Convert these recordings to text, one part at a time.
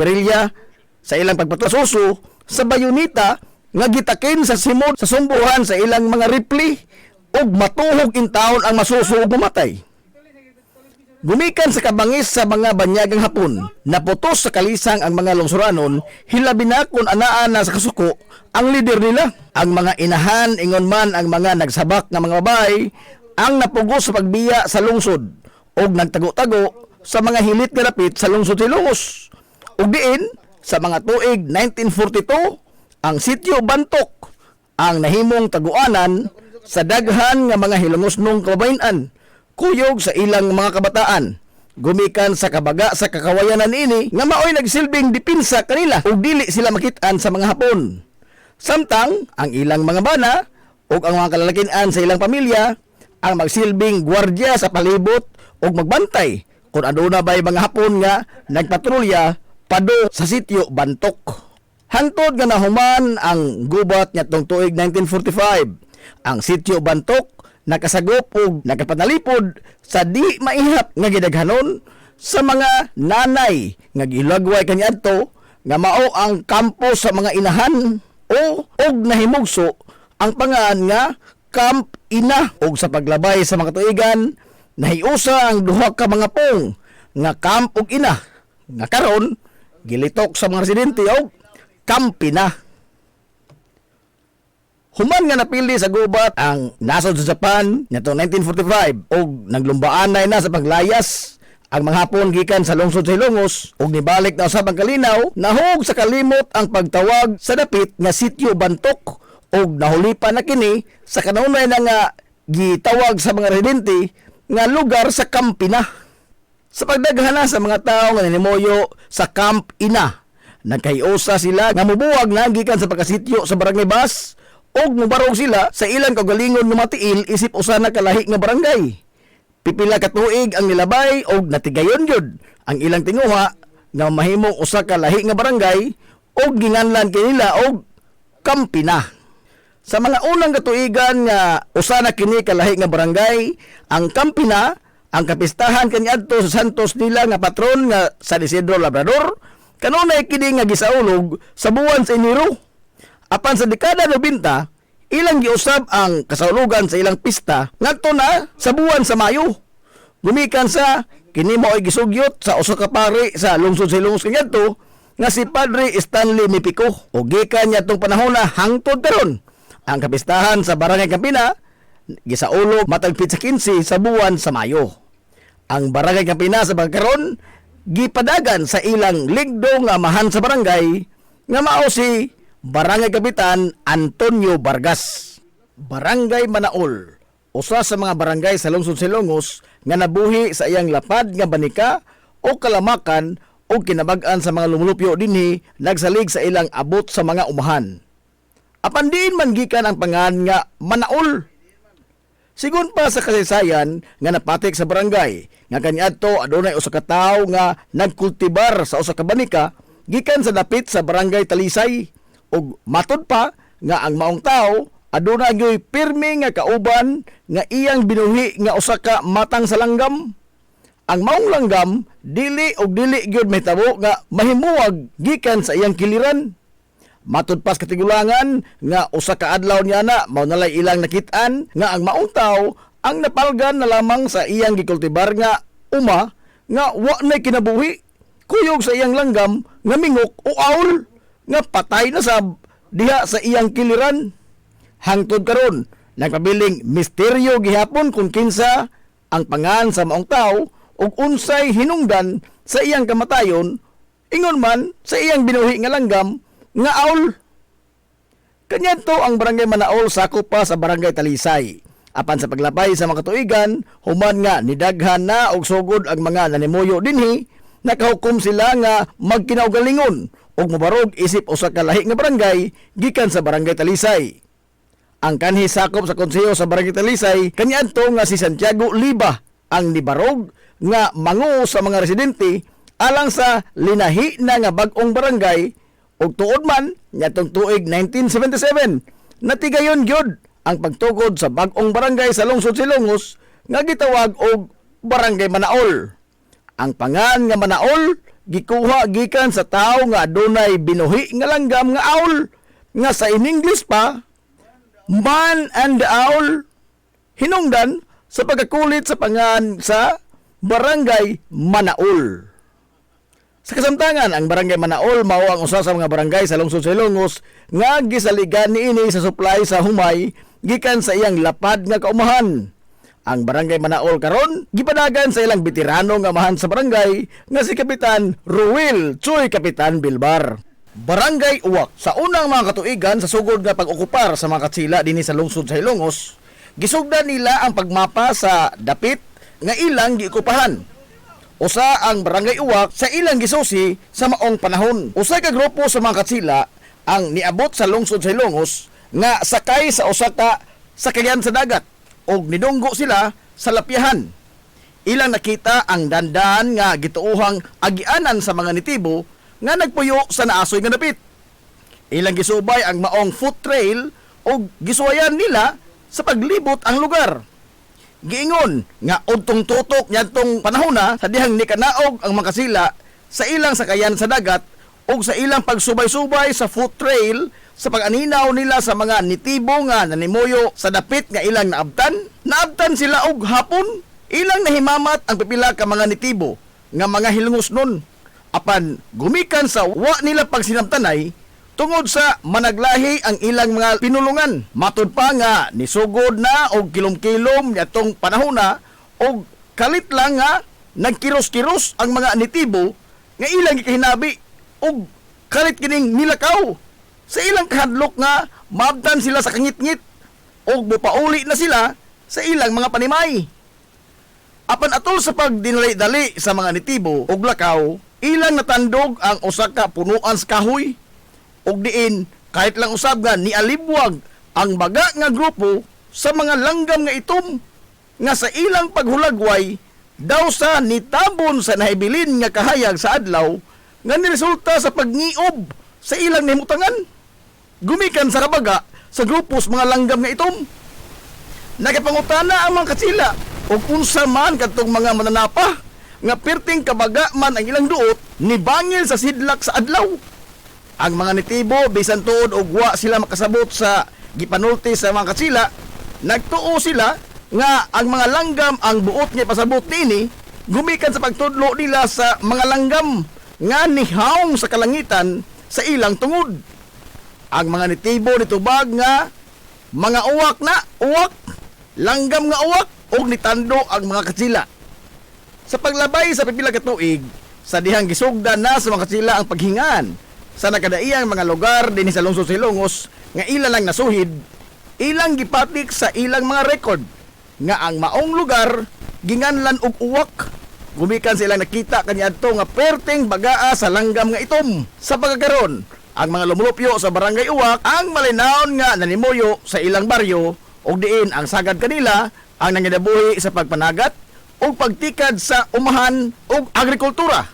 perilya sa ilang pagpatususo sa bayonita nga gitakin sa simod sa sumbuhan sa ilang mga rifle ug matuhog in taon ang masuso ug mamatay. Gumikan sa kabangis sa mga banyagang Hapon, naputos sa kalisang ang mga lungsuranon, hilabi na kung anaan na sa kasuko ang lider nila. Ang mga inahan, ingon man ang mga nagsabak na mga babae, ang napugos sa pagbiya sa lungsod, o nagtago-tago sa mga hilit nga rapit sa lungsod Ilongos. Ug diin, sa mga tuig 1942, ang sityo Bantok, ang nahimong taguanan sa daghan nga mga hilongosnong kababayan, kuyog sa ilang mga kabataan, gumikan sa kabaga sa kakawayanan ini nga maoy nagsilbing dipinsa kanila ug dili sila makitaan sa mga Hapon. Samtang ang ilang mga bana ug ang mga kalalakian sa ilang pamilya ang magsilbing gwardiya sa palibot ug magbantay kung aduna bay mga Hapon nga nagpatrolya pado sa sityo Bantok. Hangtod nga nahuman ang gubat ngadtong tuig 1945, ang sityo Bantok nakasagop og nakapanalipod sa di maihap nga gidaghanon sa mga nanay nga gilagway kaniadto nga mao ang kampo sa mga inahan o og nahimugso ang pangan nga Camp Ina. Og sa paglabay sa mga tuigan nahiusa ang duha ka mga pong nga Camp ug Ina nga karon gilitok sa mga residente og Camp Ina. Human nga napili sa gubat ang nasod sa Japan nitong 1945 ug naglumbaanay na sa paglayas ang mga Hapon gikan sa lungsod sa Ilongos ug nibalik na usab ang kalinaw, nahug sa kalimot ang pagtawag sa dapit nga sityo Bantok ug nahulipan na kini sa kanunay na nga gitawag sa mga residente nga lugar sa Camp Ina. Sa pagdaghana sa mga tawo nga nanimuyo sa Camp Ina, nagkayusa sila nga mubuwag na gikan sa pagkasityo sa Barangay Bas og mubarog sila sa ilang kaugalingon nga matiil isip usa na kalahi nga barangay. Pipila ka tuig ang nilabay og natigayon gyud ang ilang tinguha nga mahimong usa ka lahi nga barangay og ginganlan kinila og Camp Ina. Sa mga unang katuigan nga usa na kini kalahi nga barangay, ang Camp Ina ang kapistahan kaniadto sa santos nila nga patron nga San Isidro Labrador, kanunay kini nga gisaulog sa buwan sa Enero. Apan sa dekada 90, ilang giusab ang kasaulugan sa ilang pista ngadto na sa buwan sa Mayo. Gumikan sa kini mao'y gisugyot sa usa ka pari sa lungsod sa Ilongos kaniadto nga si Padre Stanley Mipico. Ug gikan niya tong panahon na hangtod karon ang kapistahan sa Barangay Camp Ina gisaulog matag pitsa 15 sa buwan sa Mayo. Ang Barangay Camp Ina sa pagkaron gipadagan sa ilang ligdo nga amahan sa barangay nga mao si Barangay Kapitan Antonio Vargas. Barangay Manaol, usa sa mga barangay sa lungsod sa Ilongos nga nabuhi sa iyang lapad nga banika o kalamakan o kinabag-an sa mga lumulupyo dinhi nagsalig sa ilang abot sa mga umahan. Apan diin man gikan ang pangan nga Manaol. Sigun pa sa kasaysayan nga napatik sa barangay nga kaniadto adunay usa ka tawo nga nagkultibar sa usa ka banika gikan sa dapit sa Barangay Talisay. ug matod pa nga ang maong tao aduna gyoy pirmi nga kauban nga iyang binuhi nga usa ka matang sa langgam. Ang maong langgam dili gyud mahitabo nga mahimuwag gikan sa iyang kiliran. Matod pas katigulangan nga usa ka adlaw niya na mao nalay ilang nakit-an nga ang maong tao ang napalgan na lamang sa iyang gikultibar nga uma nga wa nay kinabuhi, kuyog sa iyang langgam nga mingok o aul nga patay na sa diha sa iyang kiliran. Hangtod karon nagpabiling misteryo gihapon kung kinsa ang pangan sa maong tao ug unsay hinungdan sa iyang kamatayon, ingon man sa iyang binuhi nga langgam nga aul. Kanyanto ang Barangay Manaol sakop pa sa Barangay Talisay. Apan sa paglapay sa mga katuigan, human nga nidaghan na og sugod ang mga nanimuyo dinhi, nakahukom sila nga magkinaugalingon ug mabarog isip usa ka lahi nga barangay gikan sa Barangay Talisay. Ang kanhi sakop sa konseho sa Barangay Talisay kaniadto nga si Santiago Liba ang nibarog nga mangu sa mga residente alang sa linahi na nga bag-ong barangay ug tuod man niadtong tuig 1977 natigayon gyud ang pagtukod sa bag-ong barangay sa lungsod Ilongos nga gitawag og Barangay Manaol. Ang pangan nga Manaol gikuha gikan sa tao nga adunay binuhi nga langgam nga owl, nga sa in English pa man and the owl, hinungdan sa pagkakulit sa pangan sa Barangay Manaol. Sa kasamtangan, ang Barangay Manaol mao ang usa sa mga barangay sa lungsod sa Ilongos nga gisaligan niini sa supply sa humay gikan sa iyang lapad nga kaumahan. Ang Barangay Manaol karon gipadagan sa ilang veterano nga amahan sa barangay nga si Kapitan Ruel Choy Kapitan Bilbar. Barangay Uwak, sa unang mga katuigan sa sugod nga pag-okupar sa mga katsila dinhi sa lungsod sa Ilongos, gisugdan nila ang pagmapa sa dapit nga ilang giikupahan. Usa ang Barangay Uwak sa ilang gisusi sa maong panahon. Usa ka grupo sa mga katsila ang niabot sa lungsod sa Ilongos nga sakay sa usa ka sakyan sa dagat og nidunggo sila sa lapyahan. Ilang nakita ang dandan nga gituuhang agianan sa mga nitibo nga nagpuyo sa naasoy nga dapit. Ilang gisubay ang maong foot trail og gisuwayan nila sa paglibot ang lugar. Giingon nga udtong tutok niadtong panahona sa dihang nikanaog ang mga kasila sa ilang sakayan sa dagat ug sa ilang pagsubay-subay sa foot trail sa pag-aninaw nila sa mga nitibo nga nanimuyo sa dapit nga ilang naabtan sila og hapon. Ilang nahimamat ang pipila ka mga nitibo nga mga hilngos nun, apan gumikan sa wa nila pagsinabtanay tungod sa managlahi ang ilang mga pinulungan. Matud pa nga nisugod na og kilom-kilom niadtong panahona og kalit lang nga nagkiros-kiros ang mga nitibo nga ilang gikahinabi og kalit kining nilakaw. Sa ilang kahadlok nga maabtan sila sa kangit-ngit o bupauli na sila sa ilang mga panimay. Apan atol sa pagdinali-dali sa mga nitibo og lakaw, ilang natandog ang usa ka punuan sa kahoy og diin kahit lang usab nga nialibwag ang baga nga grupo sa mga langgam nga itom nga sa ilang paghulagway daw sa nitabon sa nahibilin nga kahayag sa adlaw nga niresulta sa pagniob sa ilang nahimutangan. Gumikan sa kabaga sa grupos mga langgam nga itom. Nagapangutana ang mga katsila o unsa man kadtong mga mananapa nga perting kabaga man ang ilang duot ni bangil sa sidlak sa adlaw. Ang mga nitibo bisan tuod og wa sila makasabot sa gipanulti sa mga katsila, nagtuo sila nga ang mga langgam ang buot nga pasabot niini gumikan sa pagtudlo nila sa mga langgam nga nihaong sa kalangitan sa ilang tungod. Ang mga nitibo nitubag nga mga uwak, langgam nga uwak og nitando ang mga katsila. Sa paglabay sa pipila ka tuig, sa dihang gisugdan na sa mga katsila ang paghingan sa nakadaiyang mga lugar dinhi sa lungsod sa Ilongos nga ilang lang nasuhid, ilang gipatik sa ilang mga record nga ang maong lugar ginganlan og uwak. Gumikan silang nakita kaniadto nga perting bagaa sa langgam nga itom. Sa pagkakaron, ang mga lumulupyo sa Barangay Uwak ang malinawon nga nanimuyo sa ilang baryo ug diin ang sagad kanila ang nangidabuhi sa pagpanagat ug pagtikad sa umahan ug agrikultura.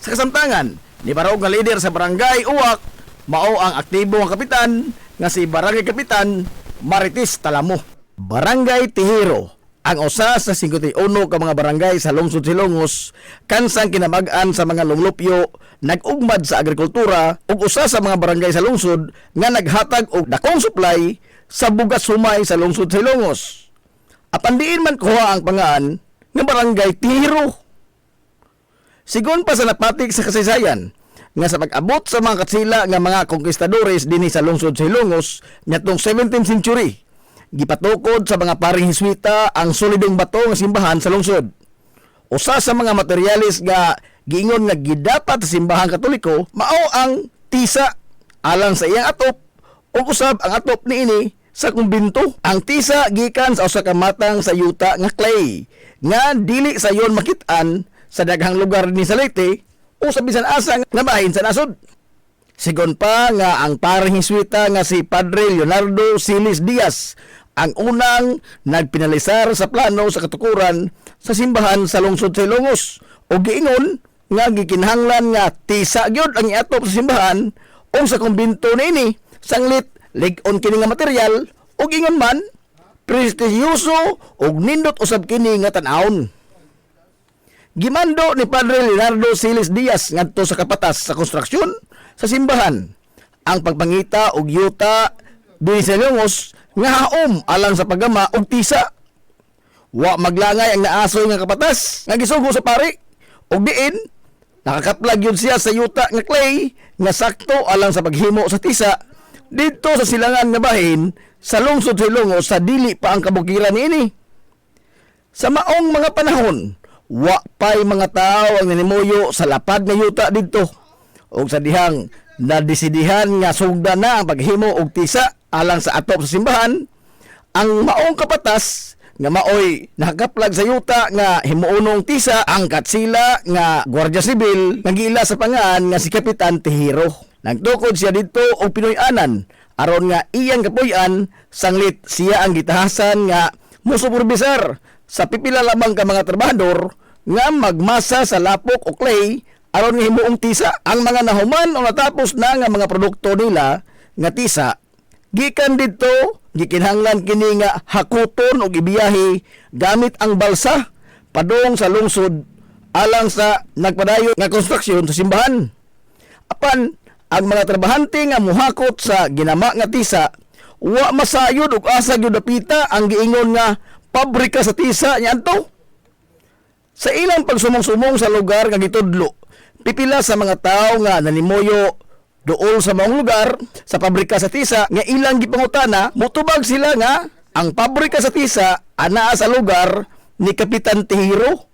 Sa kasamtangan, ni barog nga leader sa Barangay Uwak mao ang aktibo nga kapitan nga si Barangay Kapitan Marites Talamo. Barangay Tihiro, ang usa sa 51 ka mga barangay sa lungsod sa Ilongos kansang kinabag-an sa mga lumulupyo nag-ugmad sa agrikultura ug usa sa mga barangay sa lungsod nga naghatag og dakong supply sa bugas humay sa lungsod sa Ilongos. Apan diin man kuha ang pangaan nga Barangay Tihiro. Sigon pa sa napatik sa kasaysayan nga sa pag-abot sa mga katsila nga mga konkistadores dinhi sa lungsod sa Ilongos nitong 17th century, gipatukod sa mga paring Hiswita ang solidong bato nga simbahan sa lungsod. Usa sa mga materyales nga giingon nga gidapat sa simbahan Katoliko mao ang tisa alang sa iyang atop ug usab ang atop niini sa kumbinto. Ang tisa gikan sa usa ka matang sa yuta nga clay nga dili sayon makit-an sa daghang lugar ni sa Leyte o sa bisan asa nga bahin sa nasod. Sigon pa nga ang paring Hiswita nga si Padre Leonardo Silis Diaz ang unang nagpinalisar sa plano sa katukuran sa simbahan sa lungsod sa Ilongos o giingon nga gikinahanglan nga tisa gyud ang iatop sa simbahan o sa kumbinto niini sanglit lig-on kini nga material o ingon man prestisyoso og nindot usab kini nga tan-awon. Gimando ni Padre Leonardo Siles Diaz ngadto sa kapatas sa konstruksyon sa simbahan ang pagpangita og yuta dinhi sa Ilongos nga haom alang sa paggama og tisa. Wa maglangay ang naasoy nga kapatas nga gisugo sa pari og diin nakakaplag yun siya sa yuta nga clay nga sakto alang sa paghimo sa tisa dito sa silangan nga bahin sa lungsod sa Ilongos sa dili pa ang kabukiran niini. Sa maong mga panahon, wa pay mga tao ang nanimuyo sa lapad nga yuta dito. O sa dihang nadesidihan nga sugda na ang paghimo og tisa alang sa atop sa simbahan, ang maong kapatas nga maoy nakakaplag sa yuta nga himuunong tisa ang katsila nga Gwardiya Sibil nagila sa pangan nga si Kapitan Tihiro. Nagtukod siya dito og Pinoy-anan aron nga iyang kapuy-an sanglit siya ang gitahasan nga musuperbisar sa pipila lamang ka mga trabahador nga magmasa sa lapok o clay aron nga himuong tisa. Ang mga nahuman o natapos na nga mga produkto nila nga tisa gikan dito gikinahanglan kini nga hakuton og ibiyahe gamit ang balsa padung sa lungsod alang sa nagpadayon nga konstruksyon sa simbahan. Apan ang mga trabahante nga muhakot sa ginama nga tisa wa masayod og asa gyud dapita ang giingon nga pabrika sa tisa niadto. Sa ilang pagsumong-sumong sa lugar nga gitudlo, pipila sa mga tao nga nanimuyo dool sa maong lugar sa pabrika sa tisa nga ilang gipangutana, mutubag sila nga ang pabrika sa tisa anaa sa lugar ni Kapitan Tihiro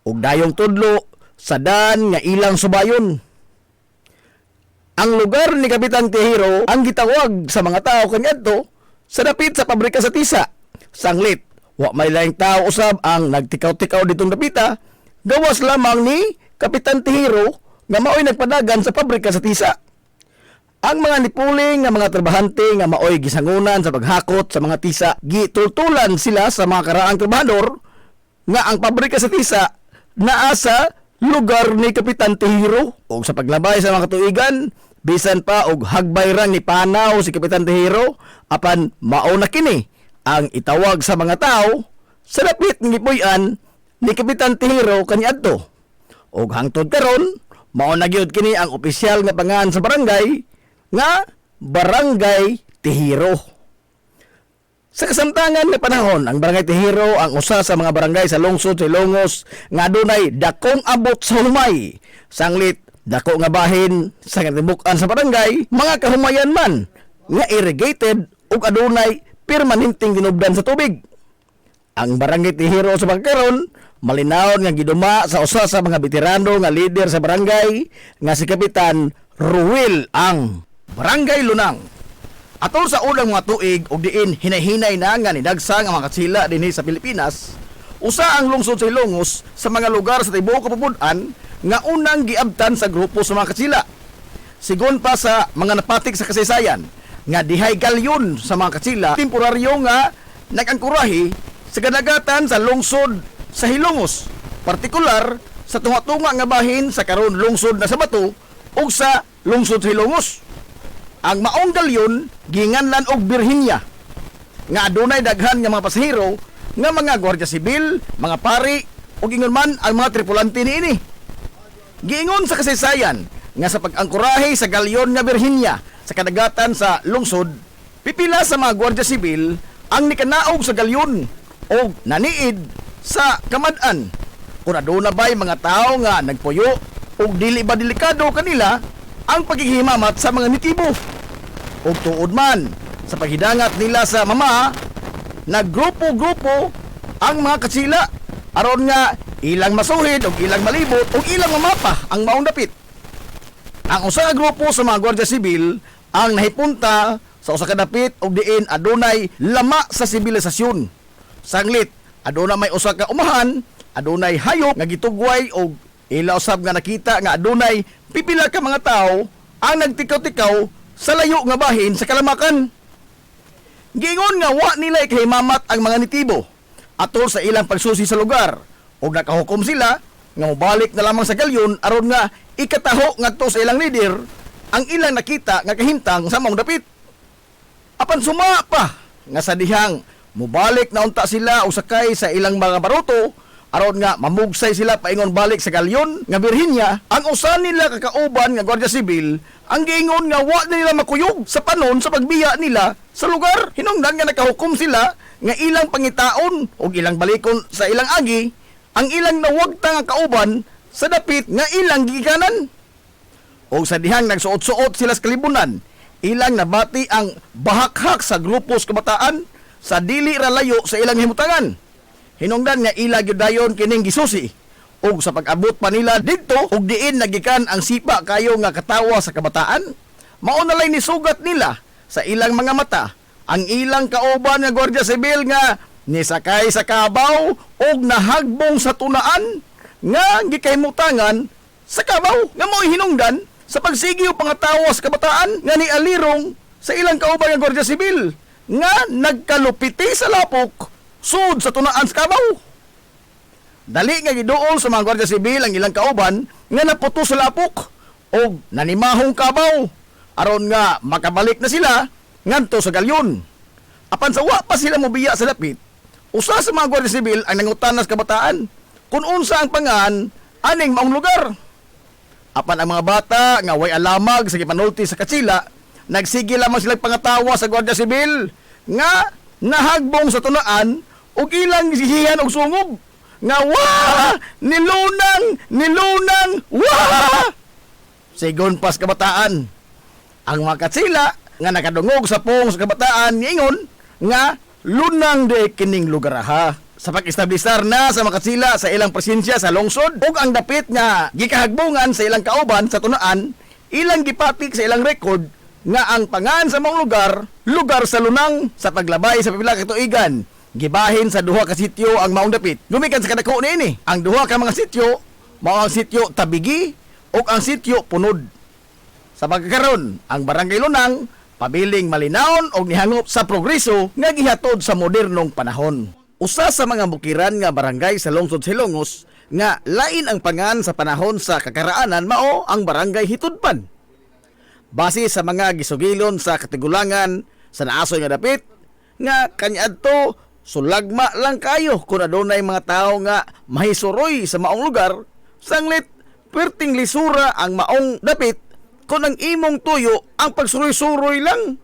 ug dayong tudlo sa dan nga ilang subayon. Ang lugar ni Kapitan Tihiro ang gitawag sa mga tao kaniadto sa dapit sa pabrika sa tisa. Sanglit wa may laing tao usab ang nagtikaw-tikaw ditong dapita, gawas lamang ni Kapitan Tihiro nga maoy nagpadagan sa pabrika sa tisa. Ang mga nipuling nga mga trabahante nga maoy gisangunan sa paghakot sa mga tisa, gitultulan sila sa mga karaang trabahador nga ang pabrika sa tisa naa sa lugar ni Kapitan Tihiro. O sa paglabay sa mga tuigan, bisan pa og hagbayran ni panaw si Kapitan Tihiro, apan mao na kini ang itawag sa mga tao sa dapit ng gipuy-an ni Kapitan Tihiro kaniadto. Og hangtod karon mao na gyud kini ang opisyal nga pangan sa barangay nga Barangay Tihiro. Sa kasamtangan nga panahon, ang Barangay Tihiro ang usa sa mga barangay sa lungsod sa Ilongos nga adunay dakong abot sa humay. Sanglit dako nga bahin sa katibukan sa barangay, mga kahumayan man nga irrigated ug adunay permanenteng ginubdan sa tubig. Ang Barangay Tihiro sa pagkaron malinaw nga giduma sa usa sa mga veterano nga leader sa barangay nga si Kapitan Ruel ang Barangay Lunang. Atol sa unang mga tuig og diin hinay-hinay na nga nidagsa nga mga katsila dinhi sa Pilipinas, usa ang lungsod sa Ilongos sa mga lugar sa tibuok kapupud-an nga unang giabtan sa grupo sa mga katsila. Sigon pa sa mga napatik sa kasaysayan nga dihay galyon sa mga katsila, temporaryo nga nag-angkurahi sa kadagatan sa lungsod sa Hilongos, partikular sa tunga-tunga nga bahin sa karon lungsod na sa Bato ug sa lungsod sa Hilongos. Ang maong galyon ginganlan og Birhinya nga adunay daghan nga mga pasahero nga mga Gwardiya Sibil, mga pari ug ingon man ang mga tripulante niini. Giingon sa kasaysayan nga sa pag-angkurahe sa galyon nga Birhinya sa kadagatan sa lungsod, pipila sa mga Gwardiya Sibil ang nikanaog sa galyon o naniid sa kamad-an. Kung aduna ba'y mga tao nga nagpuyo o dili ba delikado kanila ang paghihimamat sa mga nitibo. O tuod man sa paghidangat nila sa mama, naggrupo-grupo ang mga katsila aron nga ilang masuhid o ilang malibot o ilang mamapa ang maong dapit. Ang usa ka grupo sa mga Gwardiya Sibil ang nahipunta sa usa ka dapit og diin adunay lama sa sibilisasyon. Sanglit aduna may usa ka umahan, adunay hayop nga gitugway og ila usab nga nakita nga adunay pipila ka mga tao ang nagtikaw-tikaw sa layo nga bahin sa kalamakan. Giingon nga wa nila ikahimamat ang mga nitibo atol sa ilang pagsusi sa lugar ug nakahukom sila nga mobalik na lamang sa galyon aron nga ikataho ngadto sa ilang leader ang ilang nakita nga kahimtang sa maong dapit. Apan suma pa nga sa dihang mobalik na unta sila o sakay sa ilang mga baruto aron nga mamugsay sila paingon balik sa galyon nga Birhinya. Ang usa nila kakauban nga Guardia Civil ang giingon nga wa na nila makuyog sa panon sa pagbiya nila sa lugar. Hinungdan nga nakahukom sila nga ilang pangitaon o ilang balikon sa ilang agi ang ilang nawagta nga kauban sa dapit nga ilang gigikanan. O sa dihang nagsuot-suot sila sa kalibunan, ilang nabati ang bahakhak sa grupos kabataan sa dili ra layo sa ilang himutangan. Hinungdan nga ila gyudayon kining gisusi ug sa pag-abot pa nila didto ug diin nagikan ang sipa kayo nga katawa sa kabataan, mao na lay nisugat nila sa ilang mga mata ang ilang kauban nga Guardia Civil nga nisakay sa kabaw ug nahagbong sa tunaan nga gikaymutangan sa kabaw nga mao hinungdan sa pagsigi ug pangatawa sa kabataan nga nialirong sa ilang kauban nga Guardia Civil nga nagkalupiti sa lapok sud sa tunaan sa kabaw. Dali nga giduol sa mga Guardia Civil ang ilang kauban nga naputo sa lapok o nanimahong kabaw aron nga makabalik na sila ngadto sa galyon. Apan sa wa pa sila mobiya sa dapit, usa sa mga Guardia Civil ang nangutanas kabataan kung unsa ang pangan aning maong lugar. Apan ang mga bata nga way alamag sa gipanulti sa katsila, nagsige lamang sila pangatawa sa Guardia Civil nga nahagbong sa tunaan ug ilang gisihihan og sungog nga wah! Nilunang! Wah! Sigon pas kabataan. Ang mga katsila nga nakadungog sa pong sa kabataan niingon nga lunang de kining lugar ha. Sa pag-establisar na sa mga katsila sa ilang presensya sa lungsod ug ang dapit nga gikahagbungan sa ilang kauban sa tunaan, ilang gipatik sa ilang record nga ang pangan sa mga lugar sa lunang sa paglabay sa pipila ka tuigan. Gibahin sa duha ka sityo ang maong dapit. Gumikan sa kadako niini. Ang duha ka mga sityo, mao ang sityo Tabigi ug ang sityo Punod. Sa pagkakaron, ang Barangay Lunang pabiling malinawon og nihangop sa progreso nga gihatod sa modernong panahon. Usa sa mga bukiran nga barangay sa lungsod Silongos nga lain ang pangan sa panahon sa kakaraanan mao ang Barangay Hitudpan. Base sa mga gisugilon sa katigulangan sa naasoy nga dapit nga kaniadto sulagma lang kayo kung adunay mga tao nga mahisuroy sa maong lugar, sanglit perting lisura ang maong dapit kung ang imong tuyo ang pagsuroy-suroy lang.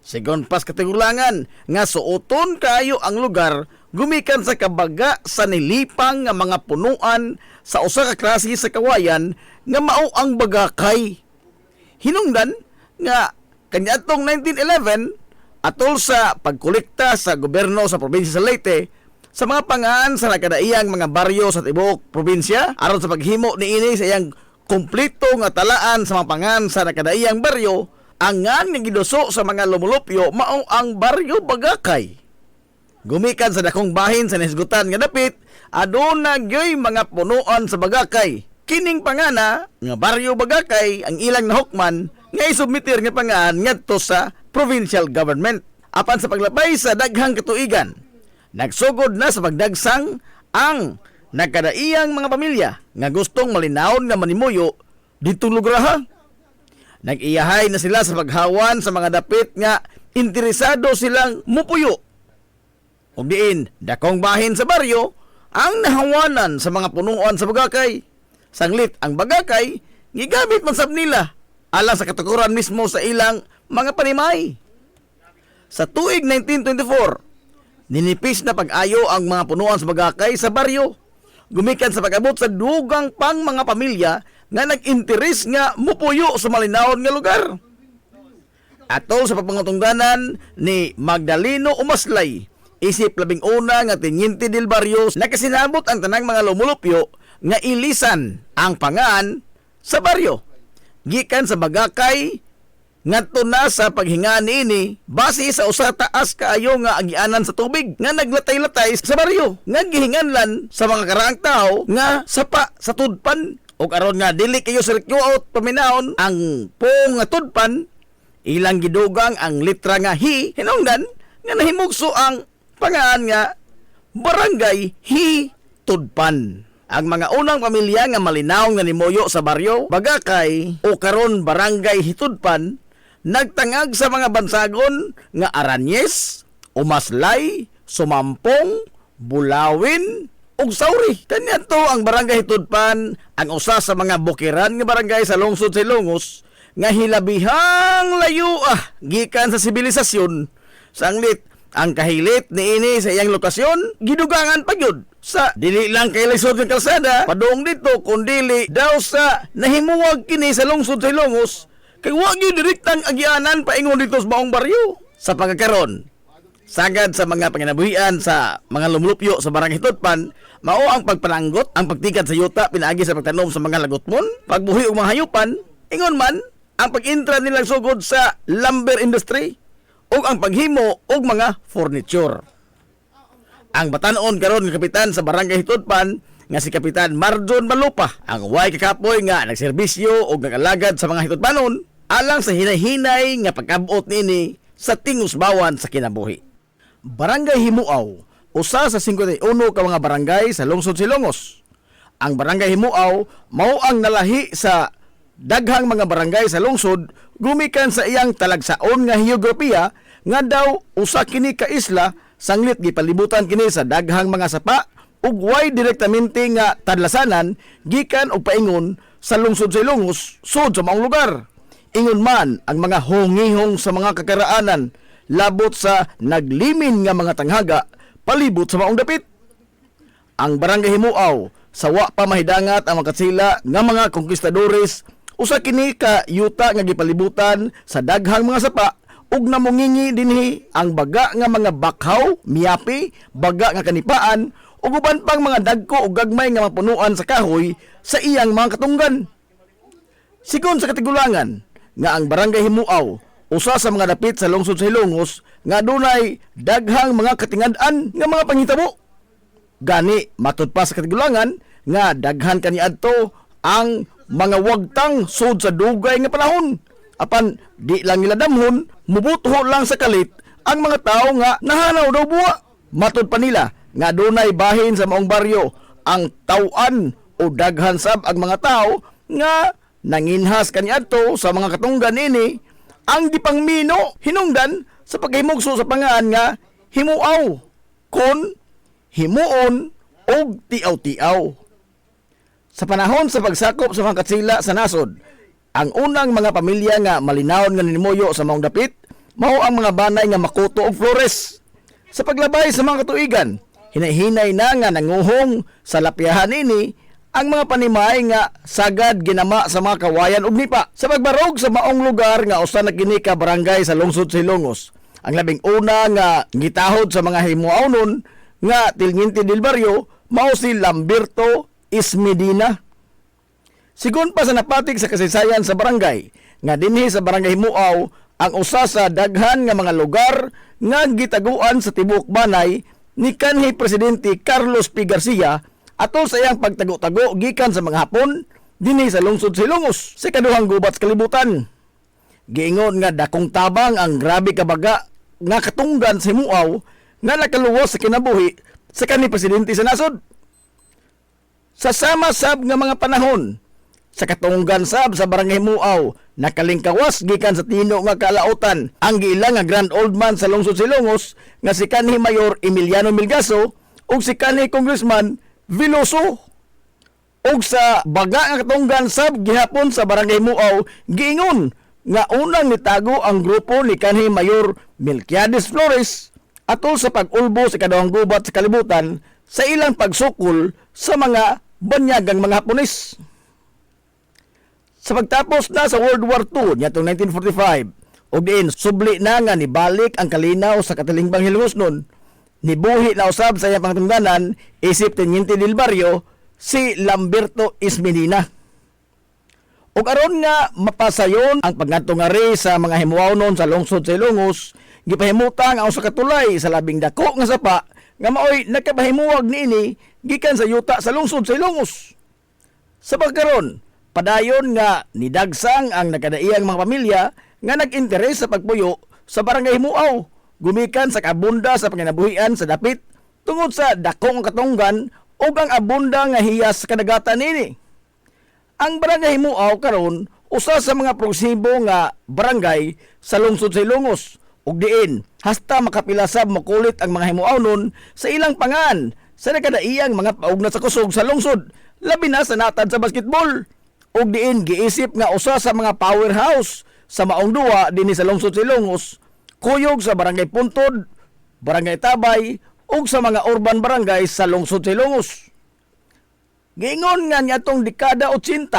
Sigon pas katigulangan nga suoton kayo ang lugar gumikan sa kabaga sa nilipang nga mga punuan sa usa ka klase sa kawayan nga mao ang bagakay. Hinungdan nga kaniadtong 1911 atol sa pagkolekta sa gobyerno sa probinsya sa Leyte sa mga pangan sa nakadaiyang mga baryo sa tibuok probinsya aron sa paghimo niini sa iyang kompleto nga talaan sa mga pangan sa nakadaiyang baryo, ang nga giduso sa mga lumulupyo mao ang baryo Bagakay. Gumikan sa dakong bahin sa nisgutan nga dapit aduna gyoy mga punuan sa Bagakay. Kining pangana nga baryo Bagakay ang ilang nahukman nga isubmitir nga pangan ngadto sa provincial government. Apan sa paglabay sa daghang katuigan, nagsugod na sa pagdagsang ang nagkadaiyang mga pamilya nga gustong malinawon nga manimuyo ditong lugar. Nag-iyahay na sila sa paghawan sa mga dapit nga interesado silang mupuyo. Ug diin, dakong bahin sa baryo ang nahawanan sa mga punuan sa Bagakay. Sanglit ang Bagakay gigamit man sab nila alang sa katukuran mismo sa ilang mga panimay. Sa tuig 1924, ninipis na pag-ayo ang mga punuan sa Bagakay sa baryo. Gumikan sa pag-abot sa dugang pang mga pamilya nga nag-interes nga mupuyo sa malinawon nga lugar. Atol sa pagpangutungganan ni Magdaleno Umaslay, isip 11 nga Teniente del Barrio, nakasinabot ang tanang mga lumulupyo nga ilisan ang pangan sa baryo. Gikan sa Bagakay ngadto na sa paghinga niini base sa usa taas kaayo nga agianan sa tubig nga naglatay-latay sa baryo nga gihinganlan sa mga karaang tao nga sapa sa tudpan ug aron nga dili kayo sirkyuot paminaon ang pong nga tudpan ilang gidugang ang litra nga hi hinungdan nga nahimugso ang pangaan nga Barangay Hitudpan. Ang mga unang pamilya nga malinaw nga nimuyo sa baryo Bagakay o karon Barangay Hitudpan nagtangag sa mga bansagon nga Aranyes, Umaslay, Sumampong, Bulawin, ug sauri. Kaniadto ang barangay Hitudpan ang usa sa mga bukiran nga barangay sa lungsod sa Ilongos nga hilabihang layo gikan sa sibilisasyon. Sanglit ang kahilit niini sa iyang lokasyon gidugangan pa gyud sa dili lang kay lisod ng kalsada padung dito kundi daw sa nahimuwag kini sa lungsod sa Ilongos kay wa gyud direktang agyanan paingon dito sa maong baryo. Sa pagkakaron sagad sa mga panginabuhian sa mga lumulupyo sa barangay Hitudpan, mao ang pagpananggot, ang pagtikad sa yuta pinaagi sa pagtanom sa mga lagotmon, pagbuhi og mga hayupan, ingon man ang pag-intra nilang sugod sa lumber industry ug ang paghimo og mga furniture. Ang batanon karon nga kapitan sa barangay Hitudpan nga si Kapitan Marjon Malupa, ang way kakapoy nga nagserbisyo ug nagalagad sa mga Hitudpanon alang sa hinay-hinay nga pag-abot nini sa tingusbawan sa kinabuhi. Barangay Himuaw, usa sa 51 ka mga barangay sa lungsod Ilongos. Ang barangay Himuaw mao ang nalahi sa daghang mga barangay sa lungsod gumikan sa iyang talagsaon nga heograpiya nga daw usa kini ka isla sanglit gipalibutan kini sa daghang mga sapa ug way direktamente nga tadlasanan gikan og paingon sa lungsod sa Ilongos sud sa maong lugar. Ingon man ang mga hongihong sa mga kakaraanan labot sa naglimin nga mga tanghaga palibot sa maong dapit. Ang barangay Himuaw sa wa pa mahidangat ang makatsila nga mga konkistadores usa kini ka yuta nga gipalibutan sa daghang mga sapa ug namungingi dinhi ang baga nga mga bakhaw, miyapi, baga nga kanipaan ug uban pang mga dagko ug gagmay nga mapunuan sa kahoy sa iyang mga katunggan. Sigon sa katigulangan nga ang barangay Himuaw usa sa mga dapit sa lungsod sa Ilongos nga dunay daghang mga katingad-an nga mga panghitabo. Gani matud pa sa katigulangan nga daghan kaniadto ang mga wagtang sud sa dugay nga panahon. Apan di lang nila damhon, mubutho lang sa kalit ang mga tao nga nahanaw daw buwa. Matud pa nila nga dunay bahin sa maong baryo ang tawan o daghan sab ang mga tao nga nanginhas kaniadto sa mga katunggan ini ang gipangmino hinungdan sa paghimugso sa pangaan nga Himuaw kon himuon og tiaw-tiaw. Sa panahon sa pagsakop sa mga katsila sa nasod, ang unang mga pamilya nga malinawon nga nimuyo sa maong dapit mao ang mga banay nga Makuto og Flores. Sa paglabay sa mga katuigan, hinay-hinay na nga nanguhong sa lapyahan ini ang mga panimay nga sagad ginama sa mga kawayan ug nipa. Sa pagbarog sa maong lugar nga usa na kini ka barangay sa lungsod sa Ilongos, ang labing una nga gitahod sa mga himuawnon nga Tilnginti del Barrio mao si Lamberto Ismedina. Sigon pa sa napatik sa kasaysayan sa barangay nga dinhi sa barangay Himuaw ang usa sa daghan nga mga lugar nga gitaguan sa tibuok banay ni kanhi presidente Carlos P. Garcia atol sa iyang pagtago-tago gikan sa mga Hapon dinhi sa lungsod sa Ilongos sa kaduhang gubat sa kalibutan. Giingon nga dakong tabang ang grabe kabaga nga katunggan sa Himuaw nga nakaluwas sa kinabuhi sa kanhi presidente sa nasod. Sa sama sab nga mga panahon sa katunggan sab sa barangay Himuaw nakalingkawas gikan sa tino nga kalautan ang giilang nga grand old man sa lungsod sa Ilongos nga si kanhi Mayor Emiliano Melgaso ug si kanhi Congressman Veloso. Og sa baga nga katunggan sab gihapon sa barangay Himuaw giingon nga unang nitago ang grupo ni kanhi Mayor Melquiades Flores atol sa pag-ulbo sa kaduhang gubat sa kalibutan sa ilang pagsukol sa mga banyagang mga Hapones. Sa pagtapos na sa World War II nitong 1945 og diin subli na nga nibalik ang kalinaw sa katilingbang Hilongosnon, nibuhi na usab sa iyang pangtungdanan isip Tilnginti del Barrio si Lamberto Ismedina. Ug aron nga mapasayon ang pagngantungari sa mga himuawnon sa lungsod sa Ilongos, gipahimutang ang usa ka tulay sa labing dako nga sapa nga maoy nakapahimuwag niini gikan sa yuta sa lungsod sa Ilongos. Sa pagkaron, padayon nga nidagsang ang nakadaiyang mga pamilya nga nag-interes sa pagpuyo sa barangay Himuaw gumikan sa kabunda sa panginabuhian sa dapit tungod sa dakong katunggan ug ang abunda nga hiyas sa kadagatan nini. Ang barangay Himuaw karon usa sa mga progresibo nga barangay sa lungsod sa Ilongos ug diin hasta makapilasab makulit ang mga himuawnon sa ilang pangan sa nakadaiyang mga paugna sa kusog sa lungsod, labi na sa natad sa basketball. Ug diin giisip nga usa sa mga powerhouse sa maong duwa dinhi sa lungsod sa Ilongos, kuyog sa Barangay Puntod, Barangay Tabay, ug sa mga urban barangay sa lungsod sa Ilongos. Giingon nga niatong dekada 80,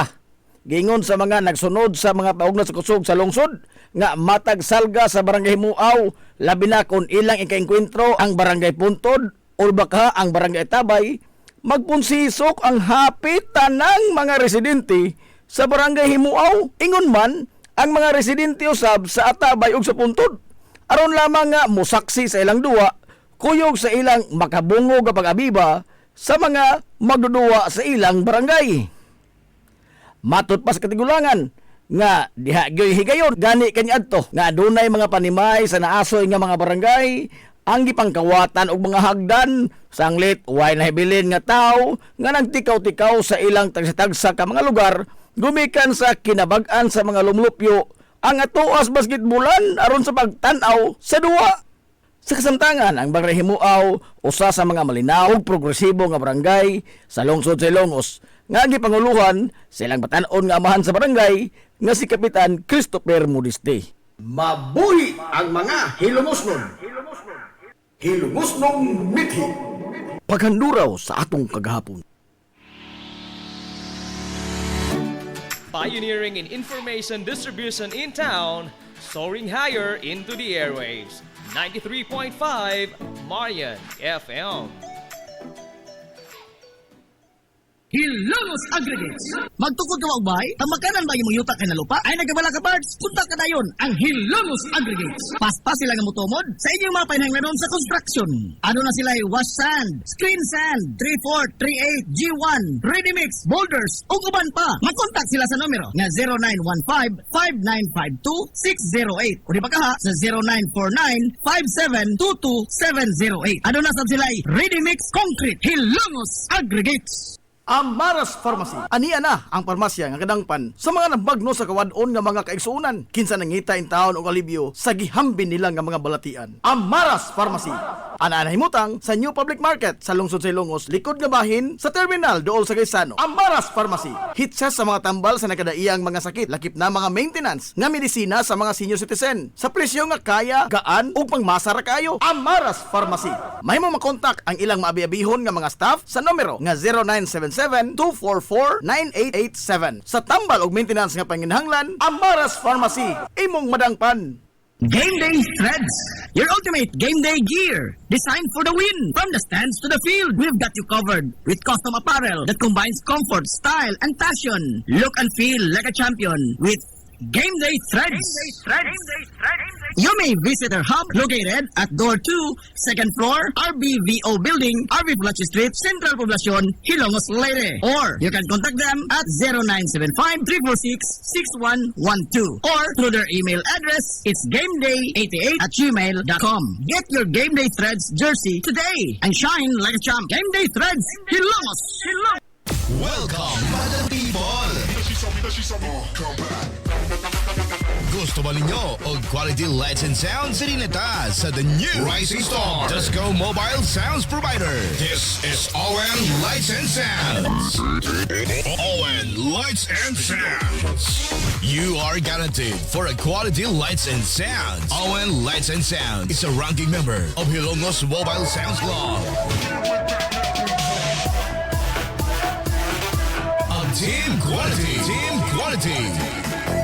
giingon sa mga nagsunod sa mga paugna sa kusog sa lungsod nga matag salga sa Barangay Himuaw, labi na kung ilang ikaengkwentro ang Barangay Puntod o baka ang Barangay Tabay, magpunsisok ang hapit tanang mga residente sa Barangay Himuaw. Ingon man ang mga residente usab sa Atabay ug sa Puntod, aron lamang nga mosaksi sa ilang duwa, kuyog sa ilang makabungog nga pag-abiba sa mga magduduwa sa ilang barangay. Matud pa sa katigulangan nga diha gyoy higayon gani kaniadto nga adunay mga panimay sa naasoy nga mga barangay ang gipangkawatan og mga hagdan sanglit way nahibilin nga tawo nga nagtikaw-tikaw sa ilang tagsa-tagsa ka mga lugar gumikan sa kinabag-an sa mga lumlupyo ang atuas basketbolan aron sa pagtan-aw sa duwa. Sa kasamtangan, ang Barangay Himuaw, usa sa mga malinaw progresibo nga barangay sa lungsod sa Ilongos, nga gipanguluhan sa ilang batan-on nga amahan sa barangay nga si Kapitan Christopher Modeste. Mabuhi ang mga hilumosnon. Hilumosnong mithi. Paghanduraw sa atong kagahapon. Pioneering in information distribution in town, soaring higher into the airwaves. 93.5 Marian FM. Hilongos Aggregates. Magtukod ka ba ubay? Tamakanan ba yung yuta kay na lupa? Ay nagabala ka parts? Punta ka dayon ang Hilongos Aggregates. Paspas sila nga mutumod sa inyong mga pahinanglanon sa construction. Ano na sila wash sand, screen sand, 3-4, 3-8, G1, ready mix, boulders, ug uban pa. Mag-contact sila sa numero nga 0915-5952-608 o di ba ka ha sa 0949-5722-708. Ano na sab sila ready mix concrete Hilongos Aggregates. Amaras Pharmacy. Aniya na ang parmasya nga kadangpan sa mga nabagno sa kawadon nga mga kaigsuunan. Kinsa nangita in taon og alibyo sa gihambin nila nga mga balatian. Amaras Pharmacy. Ana himutang sa New Public Market sa lungsod sa Ilongos, likod nga bahin sa terminal dool sa Gaisano. Amaras Pharmacy. Hitsa sa mga tambal sa nakadaiyang mga sakit, lakip na mga maintenance nga medisina sa mga senior citizen. Sa presyo nga kaya, gaan ug pangmasara kayo. Amaras Pharmacy. Mahimo makontak ang ilang maabi-abihon nga mga staff sa numero nga 0977-244-9887. Sa tambal og maintenance nga panginahanglan, Amaras Pharmacy. Imong madangpan. Game Day Threads, your ultimate game day gear, designed for the win. From the stands to the field, we've got you covered with custom apparel that combines comfort, style, and passion. Look and feel like a champion with Game Day Threads. You may visit our hub located at Door 2, second floor, RBVO Building, RV Pulachi Street, Central Poblacion, Hilongos, Leyte. Or you can contact them at 0975-346-6112 or through their email address, it's gameday88@gmail.com. Get your Game Day Threads jersey today and shine like a champ. Game Day Threads, Hilongos. Welcome, Madam People! Gusto ba ninyo og quality lights and sounds? Sinita sa the new Rising Star Disco Mobile Sounds Provider. This is ON Lights and Sounds. ON Lights and Sounds. You are guaranteed for a quality lights and sounds. ON Lights and Sounds is a ranking member of Hilongos Mobile Sounds Club. Team Quality.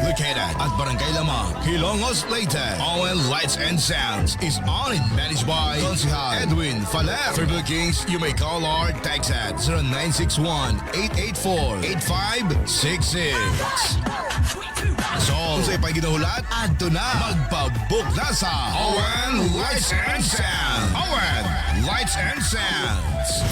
Located at Barangay Lamang, Hilongos, Leyte. ON Lights and Sounds is owned and managed by Consihal Edwin Faler. For bookings, you may call or text at 0961-884-8566. So, sa ipaginahulat, adto na magpabook na sa ON Lights and Sounds. ON Lights and Sounds.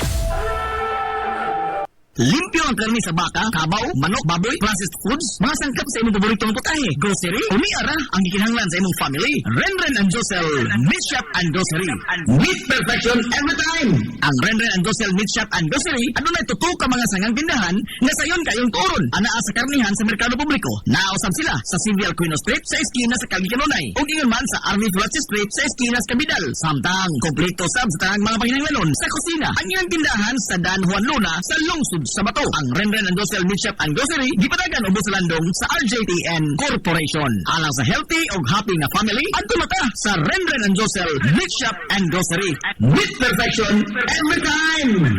Limpyo ang karne sa baka, kabaw, manok, baboy, processed foods, mga sangkap sa imong paboritong putahe, grocery, umiara ang gikinahanglan sa imong family. Renren and Josel Meat Shop and Grocery. Meat perfection every time. Ang Renren and Josel Meat Shop and Grocery adunay tutok ka mga sangang tindahan nga sayon kayong turon. Anaa sa karnihan sa merkado publiko. Nausab sila sa Civil Quino Street sa eskina sa Kagikanonay. Ug ingon man sa Army Flatsi Street sa eskina sa Kabidal. Samtang kompleto sab sa tanang mga panginahanglanon sa kusina. Ang ilang tindahan sa Dan Juan Luna sa lungsod sa Bato. Ang Renren and Josel Meat Shop and Grocery gipadagan ubos sa landong sa RJTN Corporation. Alang sa healthy ug happy nga family, adto na ta sa Renren and Josel Meat Shop and Grocery. Meat perfection every time.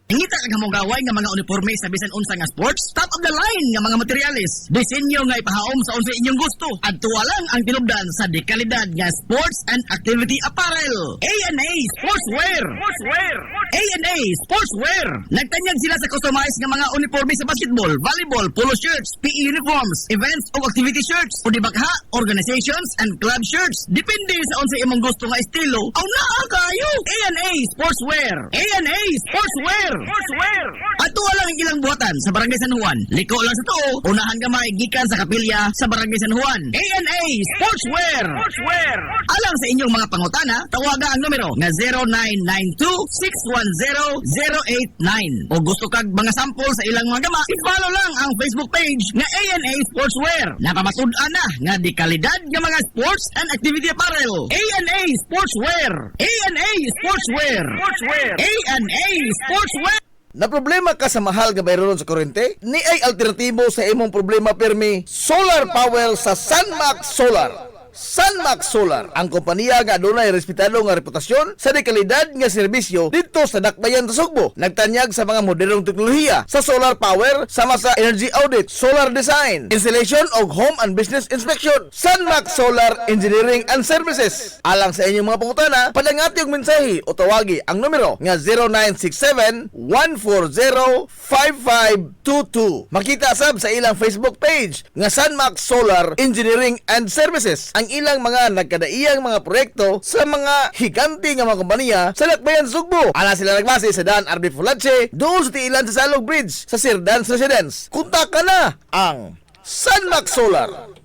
Ingita ka mong gaway nga mga uniforme sa bisan unsa nga sports, top of the line nga mga materyales. Disenyo nga ipahaom sa unsa inyong gusto. Adto lang ang tinubdan sa dekalidad nga sports and activity apparel. A&A Sportswear. A&A Sportswear. Nagtanyag sila sa customized nga mga uniforme sa basketball, volleyball, polo shirts, PE uniforms, events o activity shirts, o dibagha, organizations and club shirts. Depende sa unsa imong gusto nga estilo. Aw naa kayo. A&A Sportswear. A&A Sportswear. Ato lang ang ilang buhatan sa Barangay San Juan. Liko lang sa tuo, unahan gamay gikan sa kapilya sa Barangay San Juan. A&A Sportswear. Alang sa inyong mga pangutana, tawaga ang numero nga 0992-610-089. O gusto kag mga sample sa ilang mga gama, i-follow lang ang Facebook page nga A&A Sportswear. Napamasud-an na nga di kalidad nga mga sports and activity apparel. A&A Sportswear. A&A Sportswear. A&A Sportswear. Na problema ka sa mahal nga bayron sa kuryente? Ni ay alternatibo sa imong problema permi, solar power sa Sunmax Solar. Sunmax Solar, ang kompanya nga adunay respetado nga reputasyon sa dekalidad nga serbisyo dito sa Dakbayan sa Sugbo. Nagtanyag sa mga modernong teknolohiya sa solar power sama sa energy audit, solar design, installation og home and business inspection. Sunmax Solar Engineering and Services. Alang sa inyong mga pangutana, padangati og mensahe o tawagi ang numero nga 0967-140-5522. Makita sab sa ilang Facebook page nga Sunmax Solar Engineering and Services ang ilang mga nagkadaiyang mga proyekto sa mga higanti nga mga kompanya sa Dakbayan Sugbo. Ana sila nagbase sa Dan Arby Fulatse, doon sa tiilan sa Salog Bridge sa Sirdans Residence. Kontak ka na ang Sunmax Solar.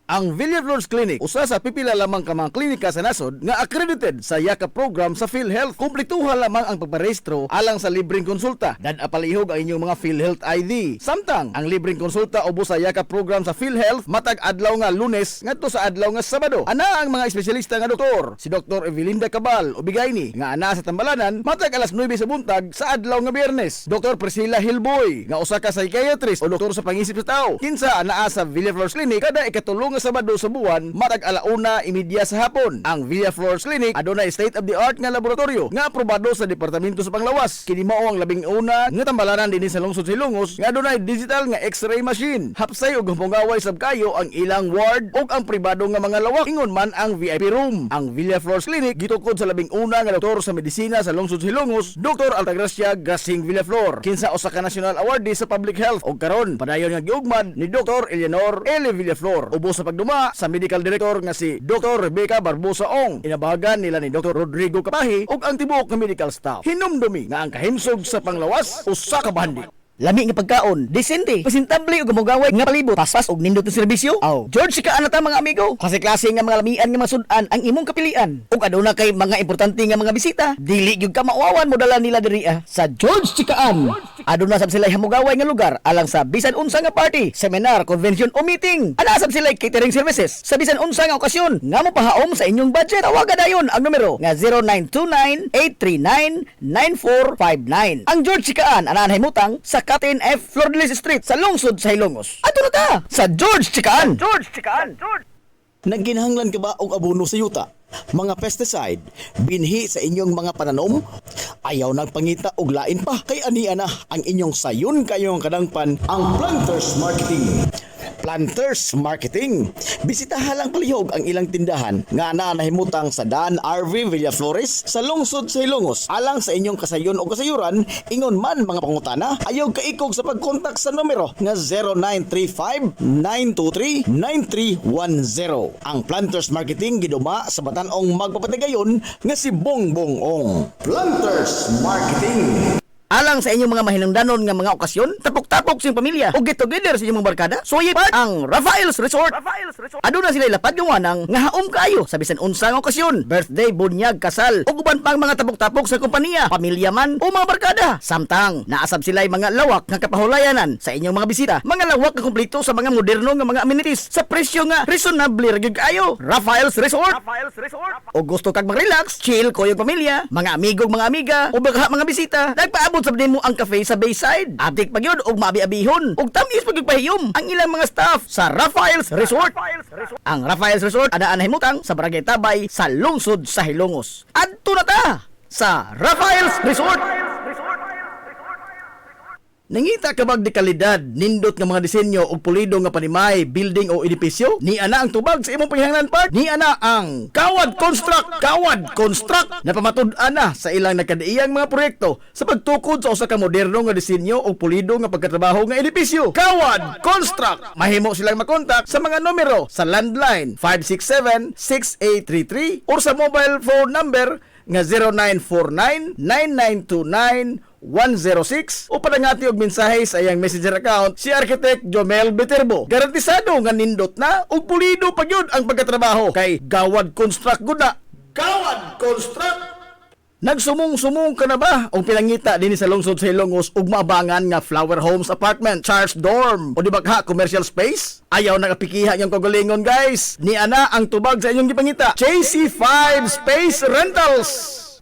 Ang Villaflores Clinic, usa sa pipila lamang ka mga klinika sa nasod nga accredited sa YAKA program sa PhilHealth. Kumpletuhan lamang ang pagparehistro alang sa libreng konsulta. Palihog ang inyong mga PhilHealth ID. Samtang ang libreng konsulta ubos sa YAKA program sa PhilHealth matag adlaw nga Lunes ngadto sa adlaw nga Sabado. Ana ang mga espesyalista nga doktor, si Dr. Evelinda Cabal Ubigayni nga ana sa Tambalanan matag alas 9 sa buntag sa adlaw nga Biyernes. Dr. Priscilla Hilboy nga usa ka psychiatrist o doktor sa pangisip sa tao. Kinsa anaa sa Villaflores Clinic kada ikatulong nga Sabado sa buwan matag 1:30 sa hapon. Ang Villaflores Clinic adunay state-of-the-art nga laboratorio nga aprobado sa Departamento sa Panglawas. Kini mao ang labing una nga tambalanan dinhi sa lungsod Silongos nga adunay digital nga X-ray machine. Hapsay og gahpungaway sab kayo ang ilang ward ug ang pribado nga mga lawak. Ingon man ang VIP room. Ang Villaflores Clinic gitukod sa labing una nga doktor sa medisina sa lungsod Silongos, Dr. Altagracia Gasing Villaflor. Kinsa usa ka national awardee sa public health ug karon padayon nga giugmad ni Dr. Eleanor L. Villaflor. Ubos sa pagduma sa medical director nga si Dr. Rebecca Barbosa Ong. Inabahagan nila ni Dr. Rodrigo Kapahi ug ang tibuok nga medical staff. Hinumdumi nga ang kahimsog sa Panglawas usa ka bandi. Lami nga pagkaon, desente, presentable ug gumugaway nga palibot, paspas og nindot nga serbisyo. George ka ana ta mga amigo. Klase-klase nga mga lamian nga masud-an ang imong kapilian. Ug aduna kay mga importante nga mga bisita, dili gyud ka mauawan mo dala nila diri sa George Chikaan. Aduna sab sila hamugaway nga lugar alang sa bisan unsa nga party, seminar, convention o meeting. Ana sab sila catering services sa bisan unsa nga okasyon nga mopahaom sa inyong budget. Tawagan dayon ang numero nga 0929-839-9459. Ang George Chikaan ana himutang sa Captain F. Flordelis Street sa lungsod sa Hilongos. Ato na ta sa George Chikaan. Nagginahanglan ka ba og abono sa yuta? Mga pesticide, binhi sa inyong mga pananom? Ayaw nagpangita og lain pa kay ania na ang inyong sayon kayong kadangpan ang Planters Marketing. Planters Marketing. Bisitahan lang palihog ang ilang tindahan nga nahimutang sa Dan RV Villaflores sa lungsod sa Hilongos. Alang sa inyong kasayon o kasayuran, ingon man mga pangutana, ayaw kaikog sa pagkontak sa numero nga 0935-923-9310. Ang Planters Marketing giduma sa Batan-ong magpapatigayon nga si Bongbong Ong. Planters Marketing. Alang sa inyong mga mahinungdanon nga mga okasyon, tapok-tapok sa inyong pamilya o get together sa inyong mga barkada, suway part ang Rafael's Resort. Aduna sila lapad yung wanang nga haom kayo sa bisan unsa nga okasyon, birthday, bunyag, kasal, o uban pang mga tapok-tapok sa kompanya, pamilya man o mga barkada. Samtang naasab sila mga lawak nga kapahulayanan sa inyong mga bisita, mga lawak nga kumpleto sa mga moderno nga mga amenities sa presyo nga reasonable ra gyud kayo. Rafael's Resort. O gusto kag mag-relax, chill ko yung pamilya, mga amigong mga amiga o baka mga bisita, nagpaabot sa mo ang cafe sa Bayside. Atik pa yun og maabi-abihon ug tamis pagpahiyom ang ilang mga staff sa Rafael's Resort. Ang Rafael's Resort anaan himutang sa Barangay Tabay sa lungsod sa Hilongos. Adto na ta sa Rafael's Resort. Nangita ka bag di kalidad, nindot nga mga disenyo o pulido nga panimay, building o edipisyo? Ni ana ang tubag sa imong panghingnan part? Ni ana ang Kawad Construct! Kawad Construct! Napamatud-an na sa ilang nakadaiyang mga proyekto sa pagtukod sa usa ka moderno nga disenyo o pulido nga pagkatrabaho nga edipisyo. Kawad Construct! Mahimo silang makontak sa mga numero sa landline 567-6833 or sa mobile phone number nga 0949-9929-106 o padangati og mensahe sa iyang messenger account si Architect Jomel Viterbo. Garantisado nga nindot na ug pulido pa gyud ang pagkatrabaho kay Gawad Construct gud na. Gawad Construct! Nagsumong-sumong ka na ba o pinangita din sa lungsod sa Hilongos ug maabangan nga Flower Homes Apartment, Charles Dorm o di ba ka commercial space? Ayaw nagapikiha yung kagalingon guys. Ni ana ang tubag sa inyong gipangita. JC5 Space Rentals.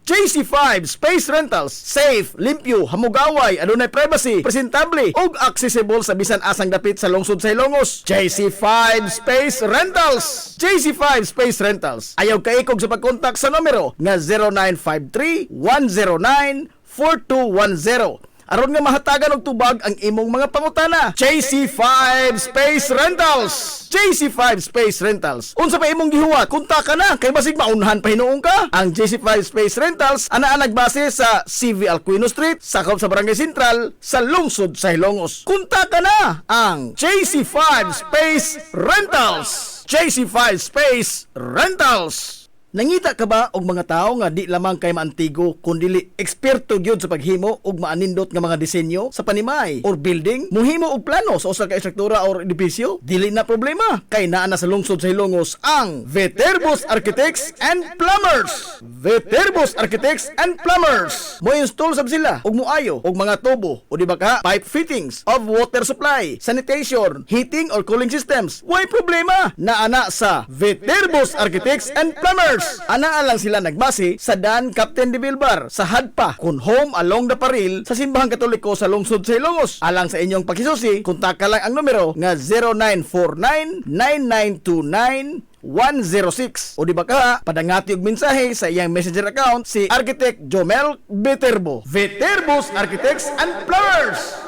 JC5 Space Rentals. Safe, limpyo, hamugaway, adunay privacy, presentable ug accessible sa bisan asang dapit sa lungsod sa Hilongos. JC5 Space Rentals. JC5 Space Rentals. Ayaw kaikog sa pagkontak sa numero nga 0953-109-4210. Aron nga mahatagan og tubag ang imong mga pangutana. JC5 Space Rentals. JC5 Space Rentals. Unsa pa imong gihuwat? Kontak ka na kay basig maunhan pa hinuong ka. Ang JC5 Space Rentals ana nagbase sa CV Alcuino Street, sakop sa Barangay Sentral sa lungsod sa Hilongos. Kontak ka na ang JC5 Space Rentals. JC5 Space Rentals. Nangita ka ba og mga tao nga di lamang kay maantigo kundi eksperto gyud sa paghimo og maanindot nga mga disenyo sa panimay or building? Muhimo og plano sa usa ka estruktura or edipisyo? Dili na problema kay naa na sa lungsod sa Hilongos ang Viterbos Architects and Plumbers. Viterbos Architects and Plumbers. Mo install sab sila og moayo og mga tubo o di ba ka pipe fittings of water supply, sanitation, heating or cooling systems. Way problema naa na sa Viterbos Architects and Plumbers. Anaan lang sila nagbase sa Dan Captain de Bilbar sa Hadpa kun home along the Paril sa Simbahang Katoliko sa lungsod sa Hilongos. Alang sa inyong pakisusi, kontak ka lang ang numero nga 0949-9929-106 o di ba ka padangati og mensahe sa iyang messenger account si Architect Jomel Viterbo. Viterbos Architects and Plumbers.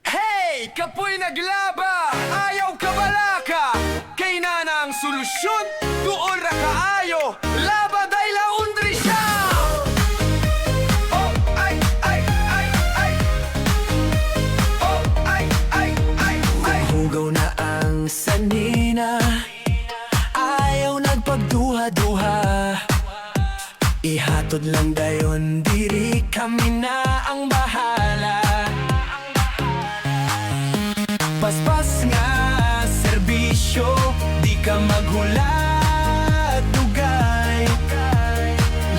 Hey! Kapoy naglaba! Ayaw ka balaka! Kay na ang solusyon! Tuol ra kaayo! Laba day laundry siya! Oh, ay, ay, ay, ay! Oh, ay, ay, ay, ay! Hugaw na ang sanina Ayaw nagpagduha-duha Ihatod lang dayon diri kami na ang bahala Paspas nga serbisyo, di ka maghulat dugay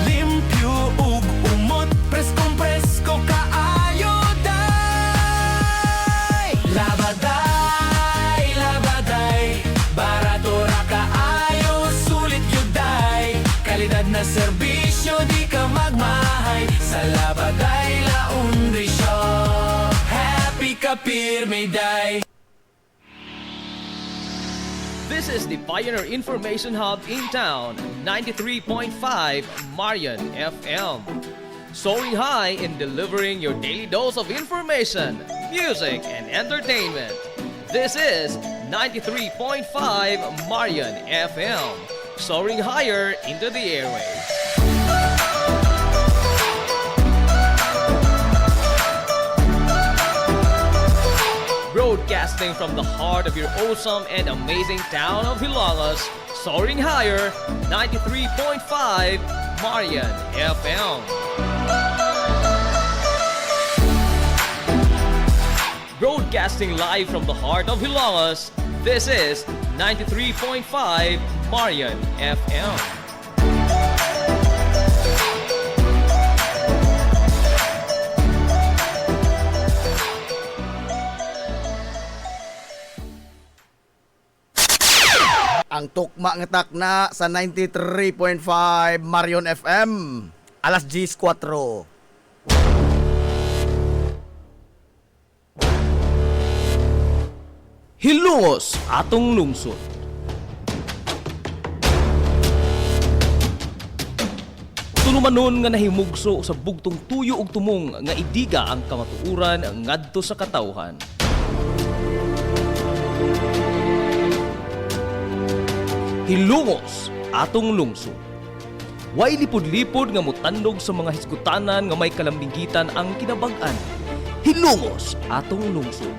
Limpyo ug umot, preskong-presko kaayo day Labaday, barato ra kaayo, sulit yun day Kalidad na serbisyo, di ka magmahay Sa Labaday Laundry Shop Happy ka pirmi day This is the Pioneer Information Hub in town, 93.5 Marian FM. Soaring high in delivering your daily dose of information, music, and entertainment. This is 93.5 Marian FM. Soaring higher into the airwaves. Broadcasting from the heart of your awesome and amazing town of Hilongos, soaring higher, 93.5 Marian FM. Broadcasting live from the heart of Hilangas, this is 93.5 Marian FM. Ang tukma nga takna sa 93.5 Marion FM. Alas 10:04. Hilongos atong lungsod. Tunumanon nga nahimugso sa bugtong tuyo ug tumong nga idiga ang kamatuuran ngadto sa katawhan. Hilongos atong lungsod. Way lipod-lipod nga mutandog sa mga hisgutanan nga may kalambigitan ang kinabag-an. Hilongos atong lungsod.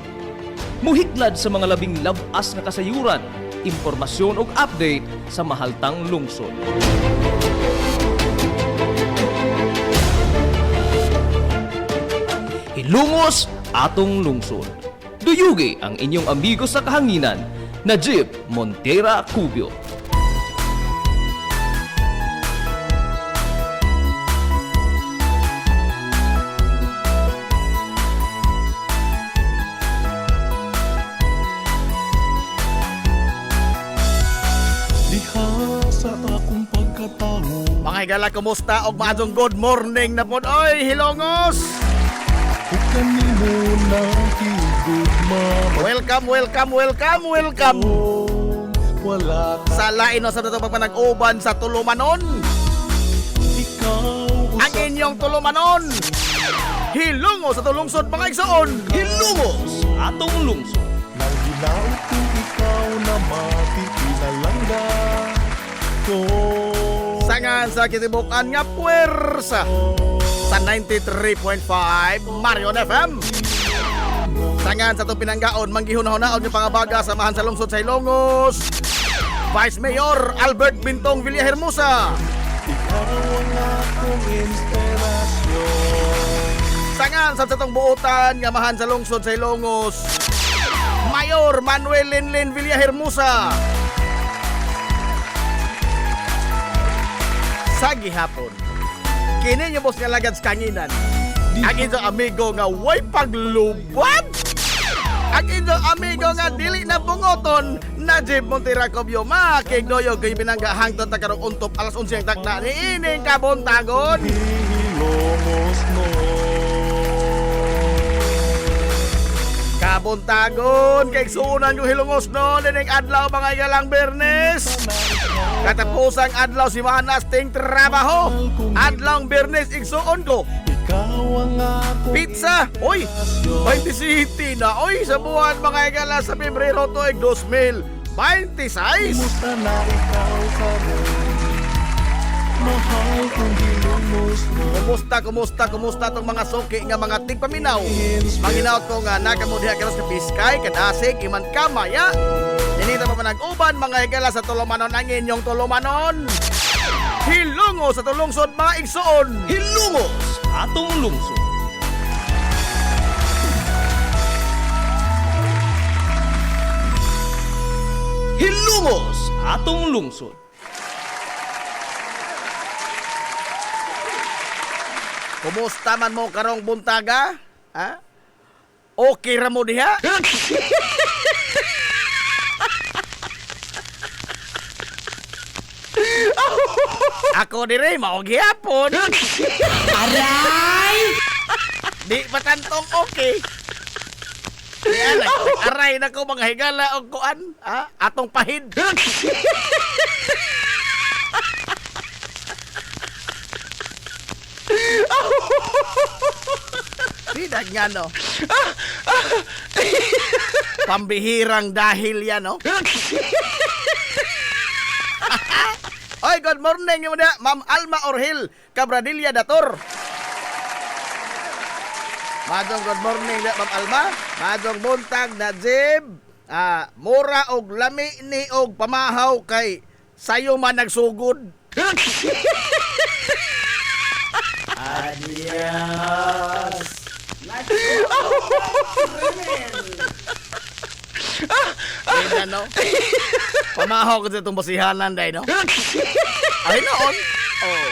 Muhiglad sa mga labing labas nga kasayuran, impormasyon ug update sa mahaltang lungsod. Hilongos atong lungsod. Duyugi ang inyong amigo sa kahanginan, Najib Montera Cubio. Mga higala, kumusta? Og maadong good morning na po. Oy, Hilongos! Welcome, welcome, welcome, welcome! Sa lain no, sa ito pagpanag-uban sa Tulumanon. Ang inyong Tulumanon. Hilongos sa tulungsod mga igsoon. Hilongos atong lungsod. Nang ginaot kung ikaw na mapipinalangga ko. Sangan sa kitibukan nga puwersa sa 93.5 Marion FM. Sangan sa itong pinanggaon, manggihunahon-naon yung pangabaga samahan sa lungsod sa Hilongos. Vice Mayor Albert Bintong Villahermosa. Ikaw ang akong inspirasyon. Sangan sa itong buutan nga mahan sa lungsod sa Hilongos. Mayor Manuel Linlin Villahermosa. Sa gihapon, kini yung boss nga lagad sa kanginan. Ang inyong amigo nga way paglubad. Ang inyong amigo nga dili na bungoton, Najib Montera Cubio. Makignoyo kayo binangga hangtod na karong untop alas 11 ang takna ni ining kabuntagon. Hilongos mo. Kabuntagon, kay suunan yung Hilongos no, nining adlaw mga igalang Bernes. Katapusang adlaw si Manas ting trabaho. Adlaw Bernes igsuon ko. Ikaw ang akong Pizza, oy, 20 city na, oy, sa buwan mga igala sa Pebrero to 2026. Musta na ikaw ka rin. Mahal kong hilongos mo. Kumusta tong mga suki nga mga tigpaminaw. Manginaot ko nga nakamudiha karos ka Biskay, Kadasig, Iman Kamaya. Dinita pa nag-uban mga igala sa Tulumanon ang inyong Tulumanon. Hilongos sa tulungsod mga igsoon. Hilongos atong lungsod. Hilongos atong lungsod. Kumusta man mo karong buntaga? Ha? Okay ra mo diha? Ako dire mao gihapon. Aray! Di patantong okay. Yan, aray na ko mga higala og kuan, ha? Atong pahid. Tidak nga no. Pambihirang dahil yan no. Oy, good morning yung Ma'am Alma Orhil Cabradilla Dator. Madong good morning Ma'am Alma. Madong buntag Najib. Mura og lami ni og pamahaw kay sayo man nagsugod. Adios. Ay, no? Pamahaw ko sa itong basihanan, day, no? Ay, noon. Oh.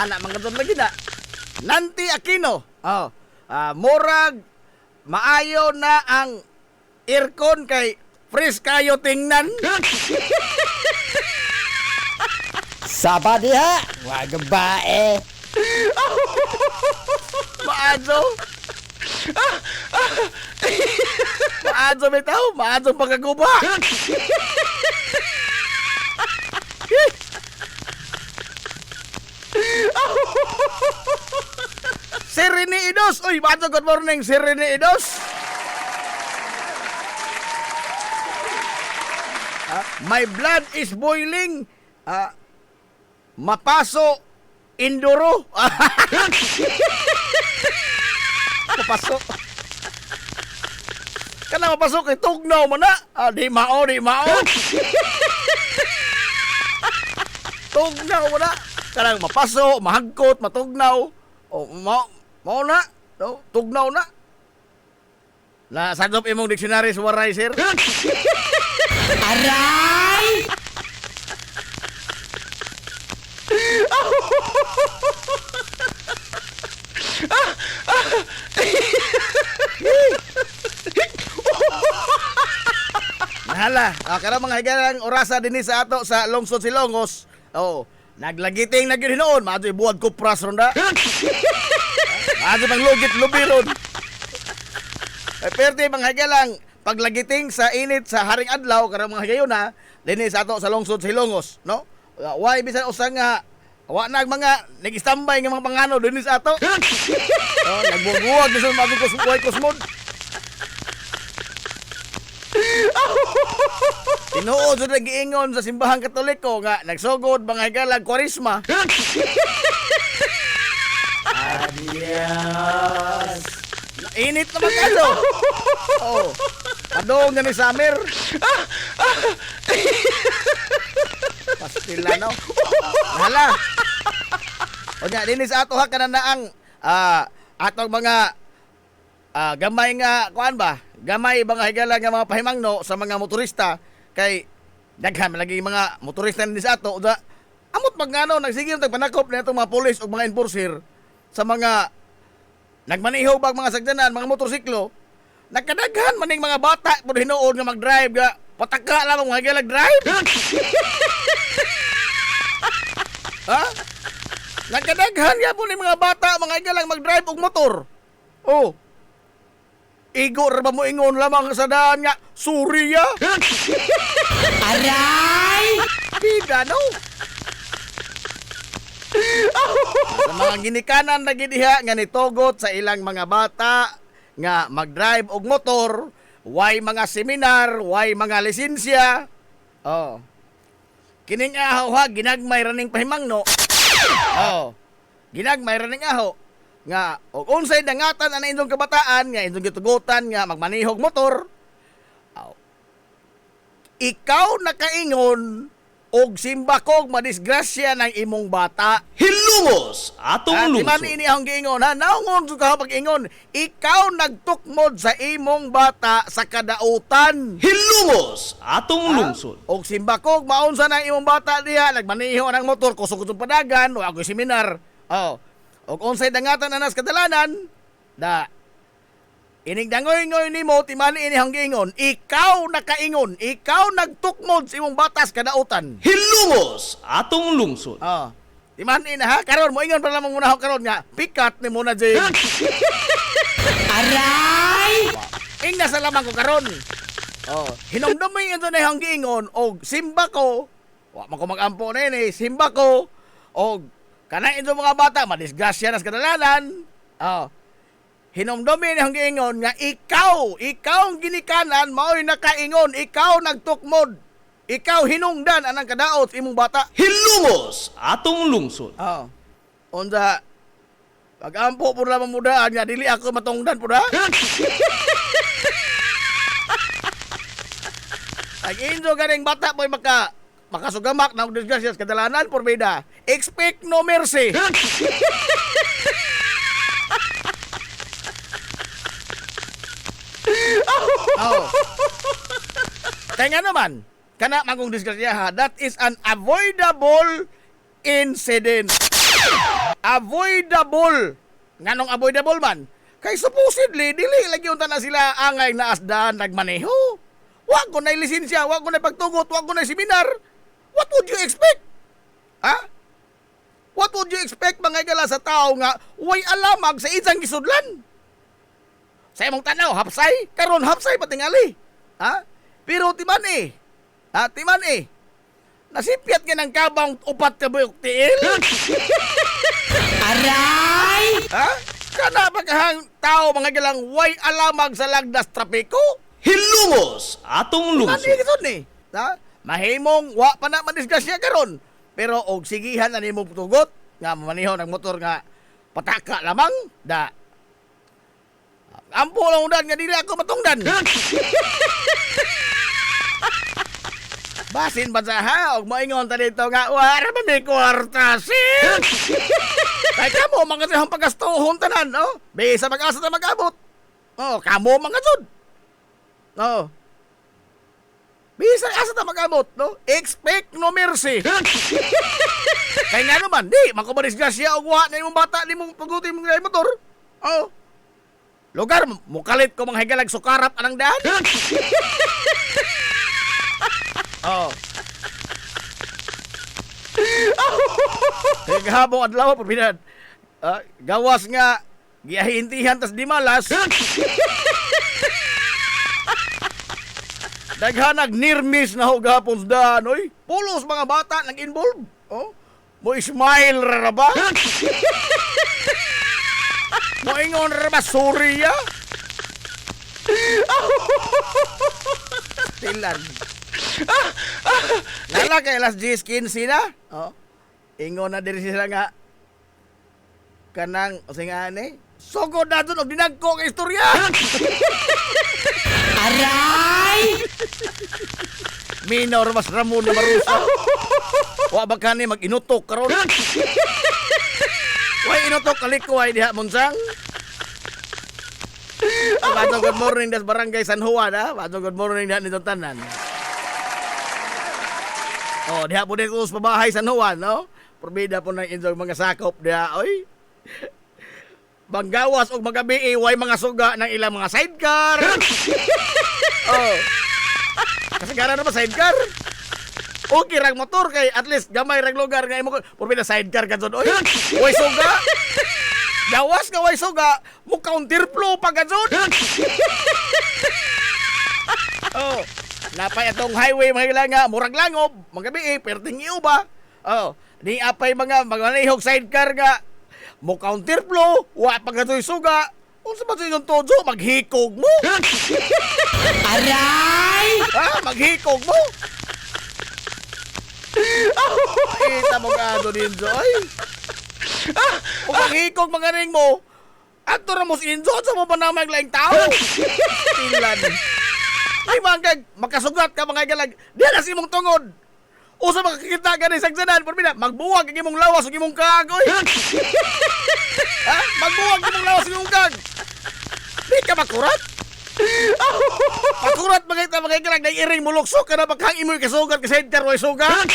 Anak, mga doon lagi na. Nanti Aquino. Oh. Murag, maayo na ang aircon kay fresh kayo tingnan. Saba diha, wag bae. Maadso. Maadso bitaw, maadso pagkaguba. Sirini Idos. Uy, maadso, good morning, Sirini Idos. My blood is boiling. Mapaso Induro. Mapasok. Kana mapasok kay tugnaw mo na. Di mao, di mao. Tugnaw mo na. Kanang mapasok, mahagkot, matugnaw. O, mao na. No, tugnaw na. Na sagop imong dictionary sa waray, sir. Aray! Nahala, kada mga higalang orasa din sa ato sa lungsod Silongos. Oh, naglagiting na gyud hinoon, maadoy buwad ko pras ronda. Maadoy pang lugit lubiron. Perte mga higalang paglagiting sa init sa haring adlaw kada mga higayuna dinhi sa ato sa lungsod Silongos, no? Why bisan usa nga wa na mga nag-standby nga mga pangano dinhi sa ato. Oh, nagbubuwag bisan maadoy ko suway kusmod. Tinuod sa nagiingon sa simbahan Katoliko nga nagsugod mga higalang Kwaresma. Adios. Init naman kaso. Oh. Padong nga ni summer. Pastila, no? Hala. O nga, dinis ato ha kananaang atong mga gamay nga, kuan ba? Gamay mga higala nga mga pahimangno sa mga motorista kay daghan lagi mga motorista din sa ato da amot magngano nagsigil tagpanakop na itong mga pulis o mga enforcer sa mga nagmaneho bag mga sagdanan mga motorsiklo nagkadaghan maning mga bata pud hinuon nga mag-drive ga pataka lamang mga higala drive. Ha? Nagkadaghan ya po ni mga bata mga higala mag-drive og motor. Oh. Igor ba mo ingon lamang sa daan nga Surya? Aray! Bida, no? Sa mga ginikanan na gidiha nga nitugot sa ilang mga bata nga mag-drive og motor, way mga seminar, way mga lisensya. Oh. Kining aho ha ginagmay raning pahimangno. Oh. Ginagmay raning aho nga og unsay dangatan ana inyong kabataan nga inyong gitugutan nga magmanihog motor. Ikaw nakaingon og simbakog madisgrasya ng imong bata. Hilumos atong Di man lungsod. ini ang giingon ha. Naungon ka pag-ingon. Ikaw nagtukmod sa imong bata sa kadautan. Hilumos atong lungsod. Og simbakog maunsa na imong bata diha nagmaniho ng motor kusog sa padagan o ako seminar. Oh. Og unsay dangatan anas kadalanan da inig dangoy-ngoy nimo timani ini ang giingon. Ikaw nakaingon, ikaw nagtukmod sa imong batas kadautan. Hilumos atong lungsod. Oh. Timani na ha karon mo ingon pa lamang muna ako karon nga pikat ni muna Jay. Aray! Ingna sa lamang ko karon. Oh, hinumdumi ito na ang giingon og simba ko. Wa man ko magampo na ini, simba ko og kanang ito mga bata madisgrasya nas kadalanan. Oh. Hinumdumi ni ang giingon nga ikaw ang ginikanan mao'y nakaingon, ikaw nagtukmod. Ikaw hinungdan anang kadaot imong bata. Hilumos atong lungsod. Oh. Unsa pag-ampo po na mamudaan nga dili ako matungdan po na. Nag-injo ganing bata mo'y makasugamak na disgrasya sa kadalanan por bida. Expect no mercy. Oh. Kaya nga naman, kana mangong disgrasya, that is an avoidable incident. Avoidable. Nganong avoidable man? Kay supposedly, dili lagi unta na sila angay na asdaan nagmaneho. Wa ko na lisensya, wa ko na pagtugot, wa ko na seminar. What would you expect? Ha? What would you expect mga igala sa tao nga way alamag sa isang gisudlan? Sa imong tanaw, hapsay? Karon hapsay patingali. Ha? Pero timan eh. Ha? Timan eh. Nasipyat nga ng kabang upat ka buyok tiil? Aray! Ha? Kana ba kahang tao mga galang way alamag sa lagdas trapiko? Hilungos atong Ano lungsod. ito ni? Ha? Mahimong wa pa na madisgrasya karon. Pero og sigihan na nimong tugot nga maniho ng motor nga pataka lamang da. Ampo lang udan nga dili ako matungdan. Basin ba sa ha? Og moingon ta dito nga wala ba may kwarta sir? Kaya kamo mga sihang pagastuhon tanan, no? Bisa mag-asa na mag-abot. Oh, kamo mga sud. Oh. Bisa asa ta mag-abot, no? Expect no mercy. Kaya nga naman, di, makumadisgrasya og wa na imong bata ni mong paguti mong motor. Oh. Lugar, mukalit ko mga higalag sukarap anang daan. Oh. Kaya gahapon adlaw pabinad. Gawas nga giahintihan tas di malas. Daghanag near miss na ho gahapon sa daan, oy. Pulos mga bata nag-involve. Oh. Mo smile ra ba? Mo ingon ra ba sorry ya? Tilan. Lala kay alas 10:15 na. Oh. Ingon na diri sila nga kanang o singane. Sugod na doon og dinagko ka istorya. Aray! Minor mas Ramon na marusa. Wa ba kani mag-inutok karon? Wa inutok kalikuay diha Munsang. Bato good morning das barangay San Juan ha. Bato good morning diha nitong tanan. Oh, diha po dito sa bahay San Juan, no? Porbida po ng enjoy mga sakop diha, oy. Banggawas og magabi way mga suga ng ilang mga sidecar. Oh. Kasi gara na ba sidecar? Okay rang motor kay at least gamay rang lugar nga imo porbida sidecar ka jud, oy. Way suga. Gawas nga way suga, mo counter flow pa ka jud. Oh. Napay atong highway mga ilanga, murag langob, magabi perting iuba. Oh, di apay mga maganihog sidecar nga mo counter flow, wa pa gatoy suga. Unsa ba yung todo maghikog mo? Aray! Ha, maghikog mo? Kita mo ka din Joy. O maghikog mga ring mo. Ato ra mo injo sa mo pa na maglaing tao. Tilan. Ay mangkag makasugat ka mga galag. Di na si mong tungod. Usa makakita ka ni sagsanan porbida magbuwag ang imong lawas ug imong kagoy. Ha? Magbuwag imong lawas ug imong kag. Di ka makurat? Makurat mga galag na iring mo luksok ka na paghang imoy kasugat kasi terway sugat.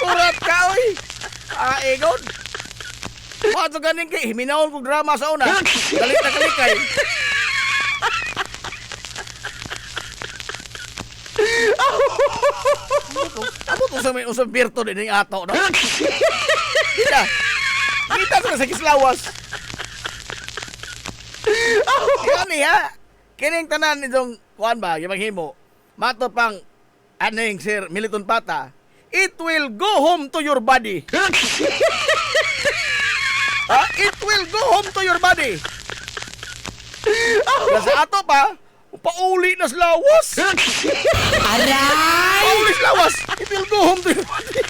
Kurat ka oy. Egon. Wato ganing kay himinahon kong drama sa una. Galit na kalikay. Amo to sa may usap birto din yung ato, no? Kita. Kita sa kislawas. Kani ha. Kining tanan itong kuan ba, yung maghimo. Mato pang aning Sir Militon Pata. It will go home to your body. It will go home to your body. Sa ato pa, pauli na sa lawas. Aray! Pauli sa lawas. It will go home to your body.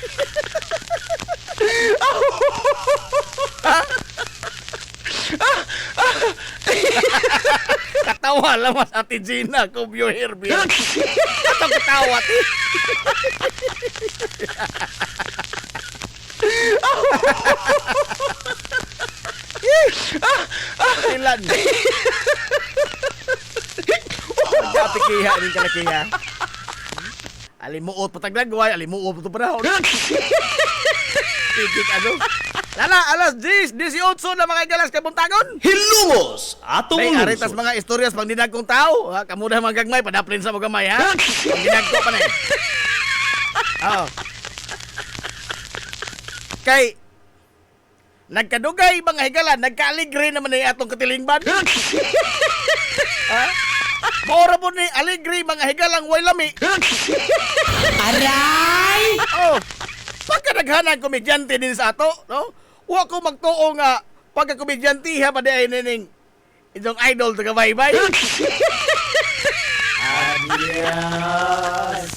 Katawa lang mas Ate Gina kung yung Herbie. Atong katawa, ti. Ilan. Apikiha din kalakiha. Alimuot pataglagway, alimuot to panahon. Pikik ano. Lala, alas 10, 18 na mga galas kay Buntagon. Hilumos atong May aritas lungsod. mga istoryas pang dinag kong tao. Ha? Kamuda mga gagmay, padaplin sa mga gamay, ha? Pang dinag ko pa na eh. Oo. Kay, nagkadugay mga higalan, nagka-aligre naman na atong katilingban. Ha? Maura po ni aligre mga higalang way lami. Aray! Oh, pagka naghanang komedyante din sa ato, no? Wa ko magtuo nga pagka komedyante ha pa di ay nining itong idol taga baybay.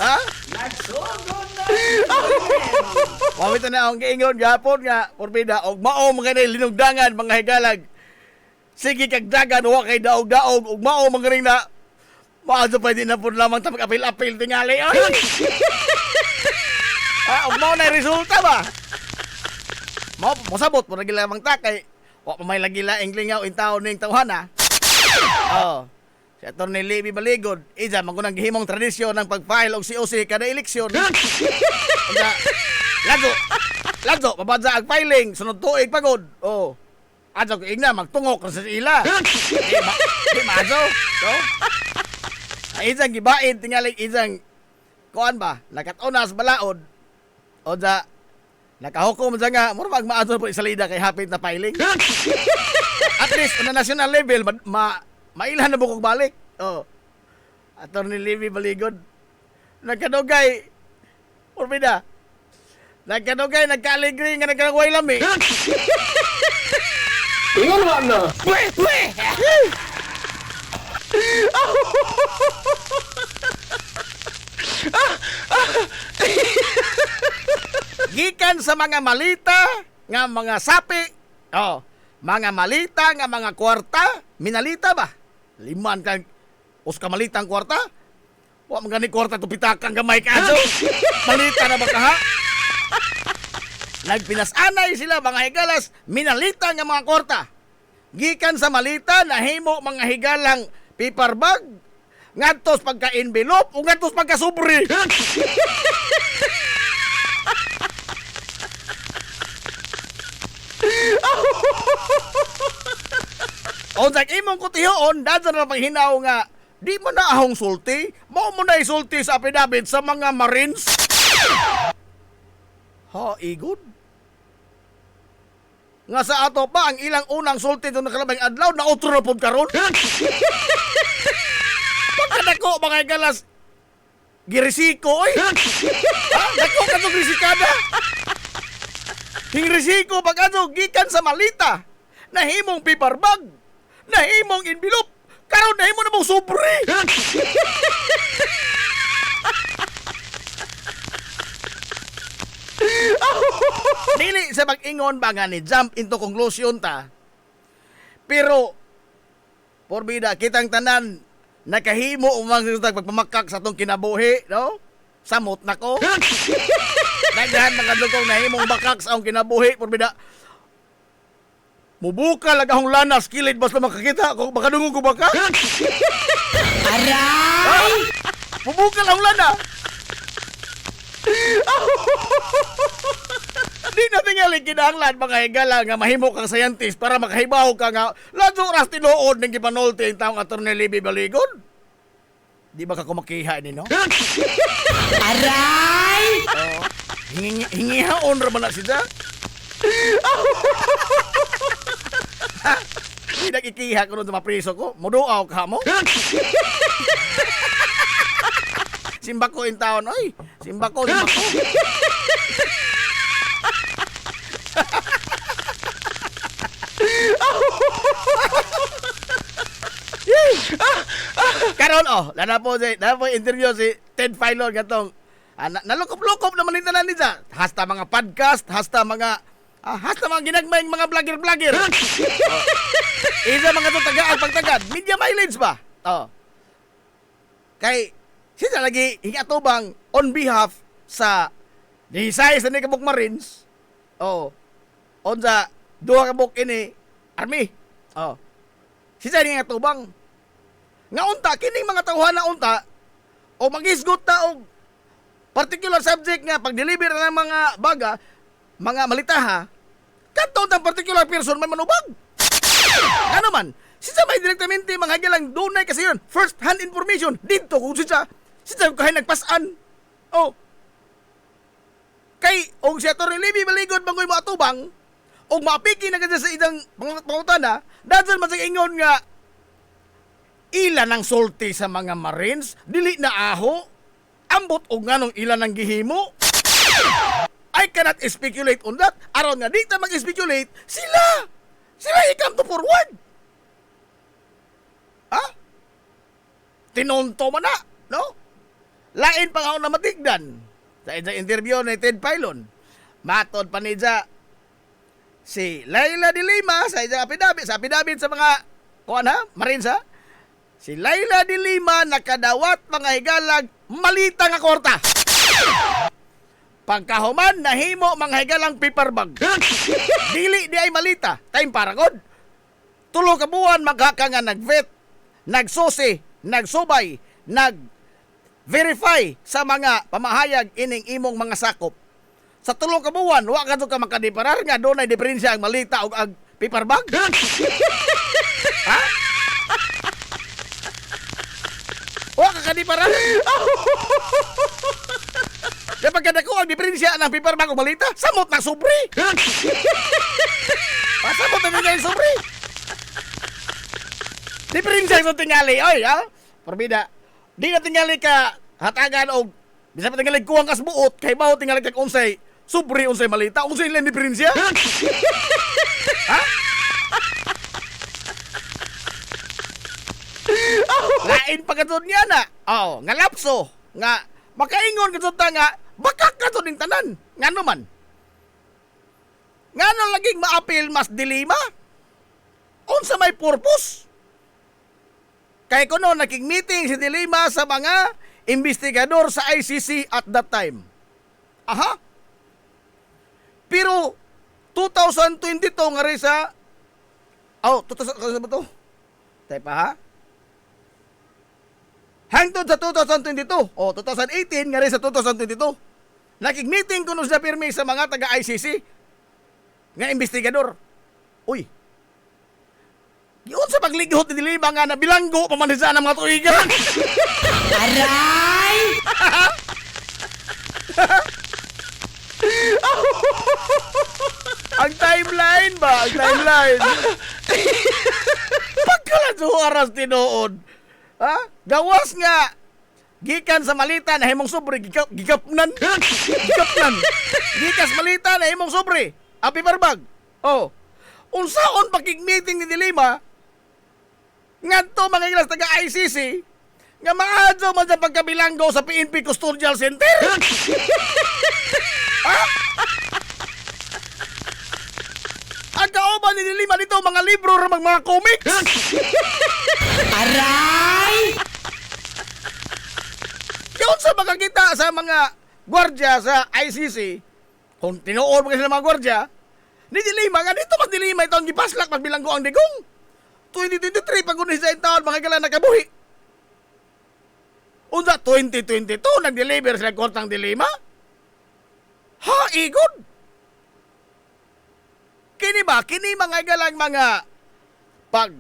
Ha? Wamit na akong giingon gapon nga porbida og mao mga ni linugdangan mga higalag. Sige kag dagan wa kay daog-daog og mao mga ring na maadto pwede na pud lamang ta mag-apil-apil tingali ay. Og mao na resulta ba? Mo sabot mo nagila mang takay. Wa pa may lagi laing lingaw in taon ning tawhana. Oh. Si Atty. Libby Baligod, isa man kunang gihimong tradisyon ng pag-file og COC kada eleksyon. Unya, lago, pabadsa ang filing, sunod tuig pagod. Oh. Adto ko igna magtungok sa ila. Di maso. So, isang gibaid tingali isang kuan ba, nakatunas balaod. O da, nakahukom sa nga, mura magmaadto po isalida kay hapit na filing. At least, on a national level, mailhan na bukog balik. Oh. Atty. Libby Baligod. Nagkadugay. Urbida. Nagkadugay, nagkaaligri nga nagkagaway lami. Ingon wa na. Gikan sa mga malita nga mga sapi. Oh. Mga malita nga mga kwarta. Minalita ba? Liman kang ka malita ang kwarta? Wa man gani kwarta to pitakang gamay ka aso. Malita na ba ka ha? Nagpinasanay sila mga higalas, minalita nga mga kwarta. Gikan sa malita, nahimo mga higalang paper bag, ngadtos pagka-envelope, o ngadtos pagka-subri. O sa imong kutihoon, dadto na panghinaw nga, di mo na ahong sulti, mo na isulti sa apidabit sa mga Marines. Ha, igod? Nga sa ato pa, ang ilang unang sulti doon nakalabang adlaw, na utro na pod karon. Pagkadako, mga galas, girisiko, oy. Ha? Dako ka itong risikada. Hingrisiko, pag-ato, gikan sa malita, nahimong paper bag, nahimong envelope, karon nahimo na mong sobre. Dili sa mag-ingon ba nga ni jump into conclusion ta. Pero porbida kitang tanan nakahimo umang pagpamakak sa tong kinabuhi, no? Samot nako. Daghan mga dugong nahimong bakak sa akong kinabuhi, porbida. Mubuka lang akong lanas, kilid basta makakita ako, baka dungog ko baka. Aray! Mubuka lang akong lana. Di na tingali kinahanglan mga higala nga mahimo kang scientist para makahibaw ka nga lazo oras tinuod ng gipanulti ang taong Atty. Libby Baligod. Di ba ka kumakiha ni no? Aray! Oh, hingihaon ra man na siya. Di nakikiha ko nun sa mapriso ko. Muduaw ka mo. Simba ko in town. Ay, simba ko. Karon lana po interview si Ted Filon gatong nalukop-lukop naman nila nila. Hasta mga podcast, hasta mga ginagmayng mga vlogger. Isa mga to tagaan pagtagad, media mileage ba? Kay sila lagi hingatubang on behalf sa Disay sa Kabuk Marines. On sa duha ka buk ini Army. Sila hingatubang nga unta kining mga tawhan na unta o maghisgot ta og particular subject nga pag-deliver ng mga baga, mga malitaha, kadto ang particular person may manubag. Ano man, sinsa may direktamente mga lang dunay kasi yun, first hand information dito kung sinsa kahay nagpasan. Oh. Kay og siya to relibi maligod bangoy mo atubang og mapiki na kadya sa idang pangutana, dadal man sa ingon nga ilan ang sulti sa mga Marines, dili na aho, ambot o nganong ilan ang gihimo. I cannot speculate on that. Aron nga, di ta mag-speculate, sila i-come to forward. Ha? Tinonto mo na, no? Lain pa nga ako na matigdan. Sa isang interview ni Ted Pilon, matod pa ni si Laila de Lima sa isang apidabit sa mga Marines ha? Si Laila de Lima nakadawat mga higalag malita nga kwarta. Pagkahuman nahimo mga higalang paper bag. Dili di ay malita, time para god. Tulo ka buwan maghaka nga nagvet, nagsusi, nagsubay, nag-verify sa mga pamahayag ining imong mga sakop. Sa tulo ka buwan, wa ka ka makadiparar nga doon ay diferensya ang malita o ang paper bag. Ha? Wa ka kadiparar. Kaya pagkadako ang diferensya ng paper bag o malita, samot na sobre. Samot na nga yung sobre. Diferensya sa tingali, oy, ha? Parbida, di na tingali ka hatagan o bisa pa tingali kuwang kas buot, kay bawo tingali ka unsay, sobre unsay malita, unsay lang diferensya. Ha? Lain pagkatod niya na. Oh, nga lapso, nga makaingon katod ta nga bakak katod ning tanan. Ngano man? Ngano laging maapil mas dilima? Unsa may purpose? Kay kuno naking meeting si Dilima sa mga investigador sa ICC at that time. Aha. Pero 2022 nga rin sa 2000 ba to? Tay pa ha? Hangtod sa 2022 o 2018 nga rin sa 2022. Nakig-meeting kuno sa pirmi sa mga taga-ICC nga investigador. Uy, yun sa paglighot ni Dilima nga na bilanggo pamanisa ng mga tuigan. Aray! Ang timeline ba? Ang timeline. Pagkalat sa oras tinood. Ha? Gawas nga. Gikan sa malita na himong sobre. Gigapnan. Gikas malita na himong sobre. Api barbag. Oh. Unsaon pakig-meeting ni Dilima ngadto mga ilas taga ICC nga maadto man sa pagkabilanggo sa PNP Custodial Center. Ha? Ang kauban ni Dilima dito mga libro ra mga comics. Aray! Yun sa makakita sa mga gwardya sa ICC kung tinuod mo sila mga gwardya ni Dilima nga dito mas Dilima ito ang gipaslak magbilanggo ang digong 2023 pag-unis sa taon mga kailan nakabuhi. Unsa 2022 nag-deliver sila kortang Dilima? Ha, igod? Kini ba? Kini mga galang mga pag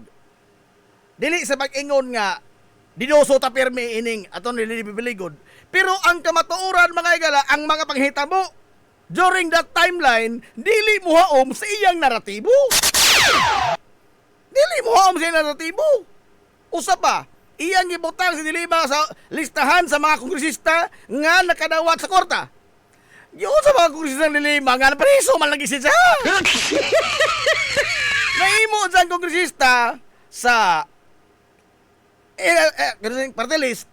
dili sa pag-ingon nga dinoso ta pirmi ining aton nilibiligod. Pero ang kamatuoran mga igala, ang mga panghitabo during that timeline, dili muhaom sa iyang naratibo. Dili muhaom sa iyang naratibo. Usa pa, iyang gibutang si Dilima sa listahan sa mga kongresista nga nakadawat sa korta. Yun sa mga kongresista ng Dilima nga napreso man lagi siya. Naimo dyan kongresista sa party list,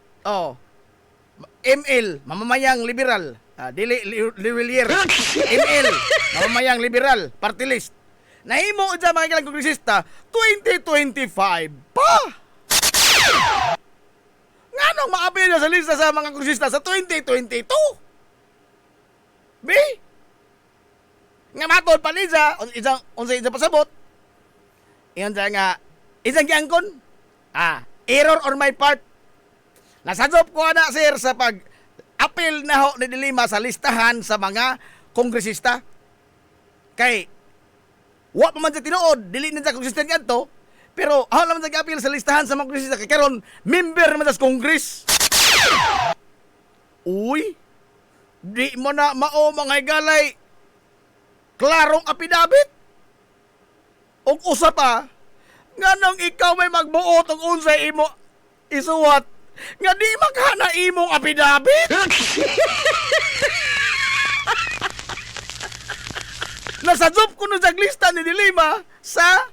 ML, mamamayang liberal. Dili Liwilier. ML, mamamayang liberal, party list. Nahimo dyan mga ilang kongresista, 2025 pa! Nga nung maapil sa lista sa mga kongresista sa 2022? Be? Nga matod pa niya, unsa pasabot, iyon dyan nga, isang giangkon, error on my part. Nasadzop ko na sir sa pag-appeal na ho ni Dilima sa listahan sa mga kongresista. Kay wa pa man sa tinuod, dili na sa kongresista kanto, pero ako naman nag-appeal sa listahan sa mga kongresista kay karon member naman sa Congress. Uy, di mo na mao mga higalay klarong apidabit. Og usa pa, nganong ikaw may magbuot og unsay imo isuwat nga di maghana imong apidabit. Nasadzop ko nun sa lista ni Dilima sa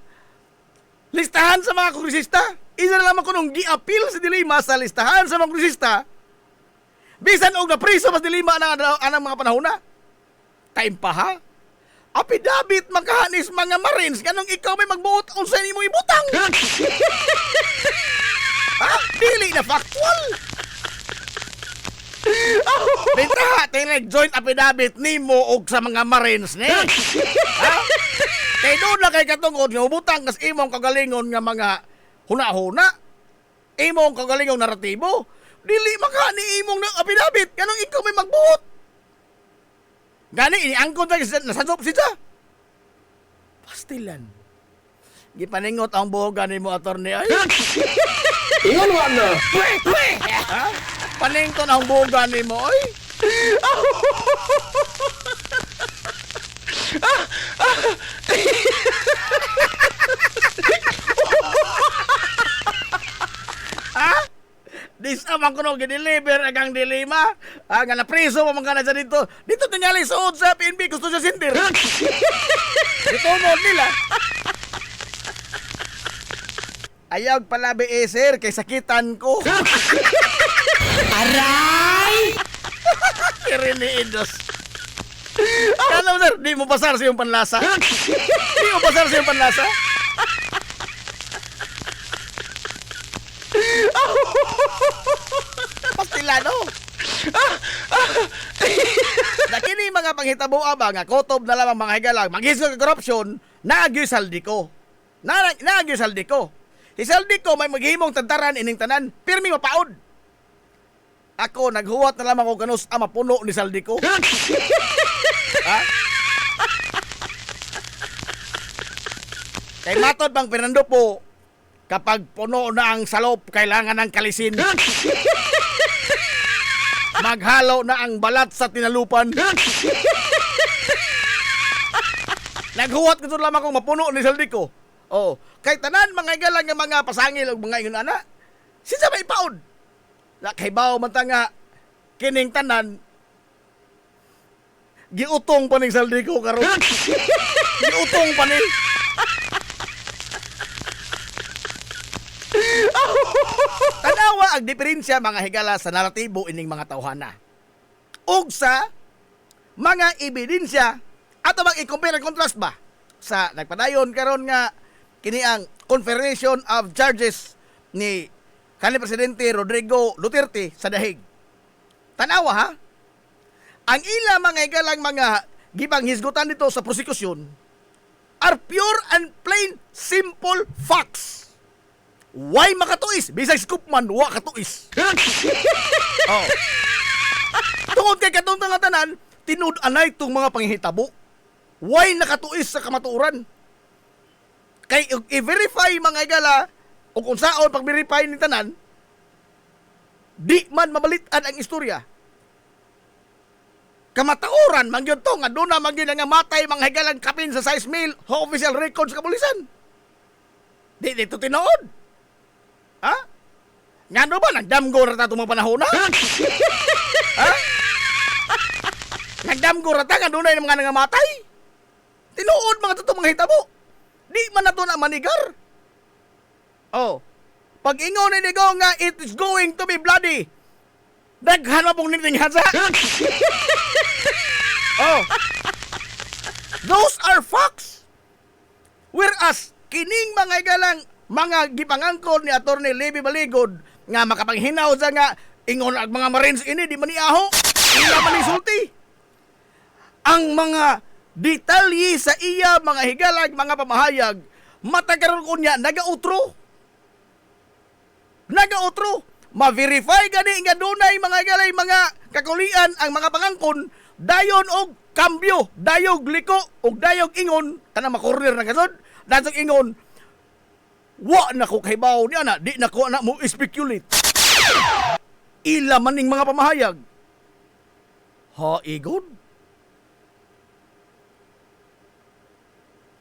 listahan sa mga kongresista. Isa na lamang ko nung gi-appeal si Dilima sa listahan sa mga kongresista. Bisan og napriso mas Dilima ang mga panahon na. Time pa ha? Apidabit makahanis mga Marines kanong ikaw may magbuot unsay imong ibutang. Ha? Dili na factual. Bentaha, tayo joint affidavit nimo og sa mga Marines ni. Ha? Kay doon na kay katungod nga ubutang kas imong kagalingon nga mga huna-huna. Imong kagalingon naratibo. Dili makani imong ng affidavit kanong ikaw may magbuot. Gani iniangkon ta nasadzop siya. Pastilan. Gipaningot ang buhogan nimo attorney ay. Ingon wa na. Ha? Panington ang buhogan nimo ay. Ha? Dis amang kuno gideliver agang Dilima. Nga napriso mo mga na dito. Dito tingali suod sa PNP gusto siya sindir. Dito mo nila. Ayaw palabi sir kay sakitan ko. Aray! Kiriniidos. Kala mo sir, di mo pasar sa iyong panlasa? Di mo pasar sa iyong panlasa? Pastilano. Nakini mga panghitaboa ba nga kotob na lamang mga higalang maghisgo ka korupsyon naagyo saldi ko. Naagyo saldi ko. Si saldi ko may maghimong tantaran ining tanan pirmi mapaod. Ako naghuwat na lamang ko kanus ama puno ni saldi ko. Ha? Kay matod bang Fernando po kapag puno na ang salop kailangan ng kalisin. Maghalo na ang balat sa tinalupan. Naghuwat ko doon lamang kong mapuno ni saldi ko. Oh, kay tanan mga galang nga mga pasangil ug mga ingon ana. Sinsa may paod? Kay bawo man ta nga kining tanan giutong pa ning saldi ko karon. Giutong pa ni. Tanawa ang diferensya mga higala sa naratibo ining mga tawhana. Ug sa mga ebidensya ato bang i-compare contrast ba sa nagpadayon karon nga kini ang confirmation of charges ni kanhi Presidente Rodrigo Duterte sa dahig. Tanawa ha? Ang ila mga igalang mga gibang hisgutan dito sa prosekusyon are pure and plain simple facts. Why makatuis? Bisag scoop man, wa katuis. Oh. Tungod kay katong nga tanan, tinud-anay itong mga panghihitabo. Why nakatuis sa kamatuoran? Kay i-verify mga igala o kung saan pag-verify ni tanan, di man mabalitan ang istorya. Kamatauran, mangyod to, nga doon na mangyod nga matay mga higalang kapin sa size mail, official records kapulisan. Di dito tinood. Ha? Nga ano ba, nagdamgo rata itong mga panahon na? Ha? Nagdamgo rata, nga doon na yung mga nangamatay? Tinood mga totoo mga hitabo. Di man na ito na manigar. Oh, pag ingon ni Nigo nga it is going to be bloody, daghan mo pong nitinghan sa. Oh, those are facts. Whereas, kining mga igalang mga gipangangkon ni Attorney Levy Baligod nga makapanghinaw sa nga ingon ang mga Marines ini di man iaho, ila man isulti. Ang mga detalye sa iya mga higalag, mga pamahayag, matagaron ko niya nagautro. Nagautro, ma-verify gani nga dunay mga galay mga kakulian ang mga pangangkon dayon og kambyo, dayog liko og dayog ingon kana makorner na kasod, dasog ingon wa na ko kahibaw ni ana, di na ko na mo speculate. Ila maning mga pamahayag. Ha igod.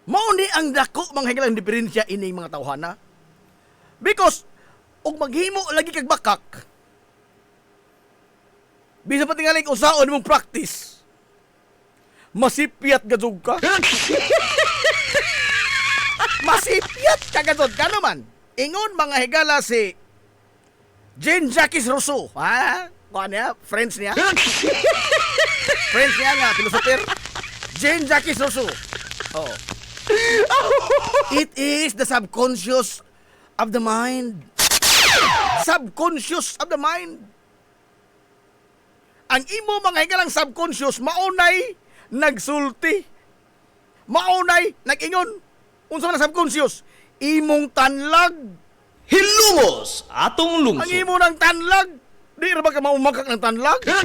Mao ni ang dako mga higalang diferensya ining mga tawhana. Because og maghimo lagi kag bakak. Bisa pa tingaling usaon mong practice. Masipyat gadzug ka. Masipyat ka gadzug ka naman. Ingon mga higala si Jean-Jacques Rousseau. Ha? Kuha niya? Friends niya? Friends niya nga, philosopher. Jean-Jacques Rousseau. Oh. It is the subconscious of the mind. Subconscious of the mind. Ang imo mga higalang subconscious, maunay nagsulti. Maunay nag-ingon. Unsa man ang subconscious? Imong tanlag. Hilumos atong Ang lungsod. imo ng tanlag. Di ra ba ka maumagak ng tanlag? Ha?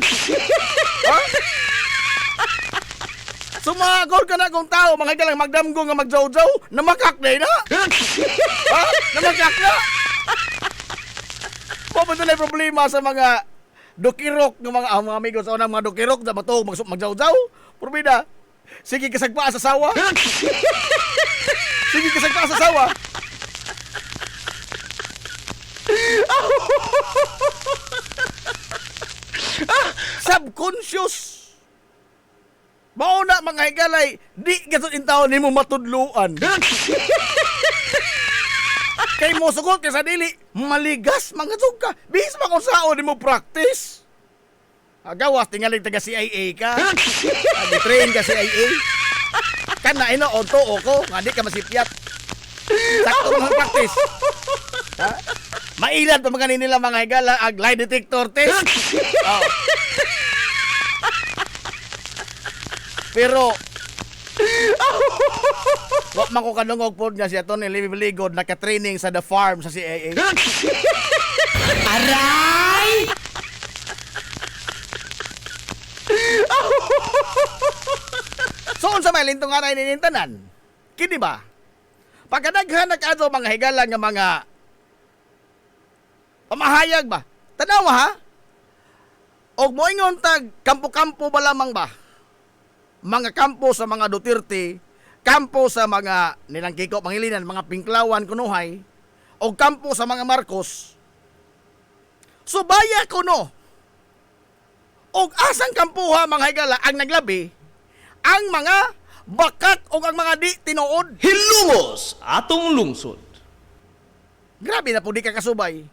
Sumagol ka na kung tao, mga higalang magdamgo nga magjaw-jaw, namakak na na. Ha? Namakak na. Pupunta na yung problema sa mga dokirok ng mga amigos o ng mga dokirok na bato magjaw-jaw. Purbida, sige kasagpa sa sawa. Sige kasagpa sa sawa. Subconscious. Mauna mga higalay, di gasot in taon ni mo matudluan. Kay mo sugot kay sa dili, maligas mga ka. Bis ma kung saan ni mo practice. Agawas tingaling taga CIA ka. Agi-train ka CIA. Kana ino onto ko, nga di ka masipyat. Sakto mga practice. Ha? Mailad pa mga nila mga higala ag lie detector test. Oh. Pero wa man ko kanungog pod nga siya Tony Liligod naka-training sa The Farm sa CIA. Aray! So unsa may lintong aray ninintanan? Kini ba? Pagkadaghan nag-adto mga higala nga mga pamahayag ba? Tanaw ha? Og moingon tag kampo-kampo ba lamang ba? Mga kampo sa mga Duterte, kampo sa mga nilang Kiko Pangilinan, mga Pinklawan kunuhay, o kampo sa mga Marcos. Subaya kuno. Og asang kampuha mga higala ang naglabi, ang mga bakak o ang mga di tinuod. Hilumos atong lungsod. Grabe na po di ka kasubay.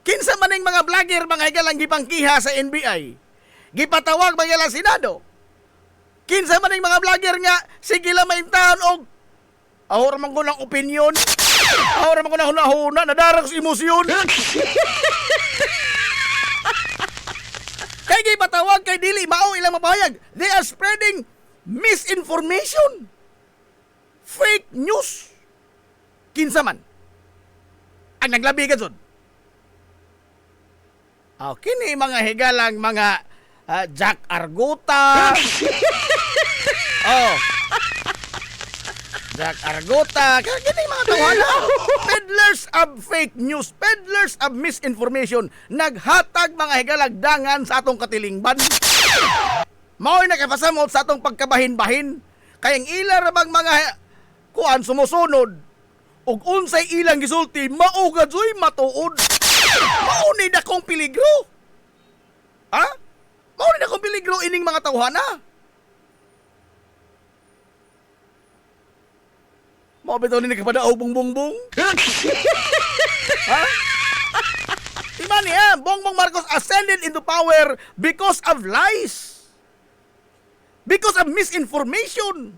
Kinsa maning mga vlogger mga higalang gipangkiha sa NBI, gipatawag mga higalang Senado. Kinsa maning mga vlogger nga sige lang maintahan og ahora man ko ng opinion. Ahora man ko na hunahuna nadarag sa emosyon. Kay gipatawag kay dili mao ilang mapahayag. They are spreading misinformation. Fake news. Kinsa man ang naglabi ka dyan. Kini mga higalang mga Jack Arguta. Oh. Jack Arguta. Kini mga tawala. Peddlers of fake news. Peddlers of misinformation. Naghatag mga higalagdangan sa atong katilingban. Mao'y nakapasamot sa atong pagkabahin-bahin. Kayang ila rabang mga kuan sumusunod. Ug unsay ilang gisulti, mauga joy matuod. Mao ni dakong peligro. Ha? Mao ni dakong peligro ining mga tawhana. Mao bitaw ni kapadaog bongbong. Ha? Timan niya, Bongbong Marcos ascended into power because of lies. Because of misinformation.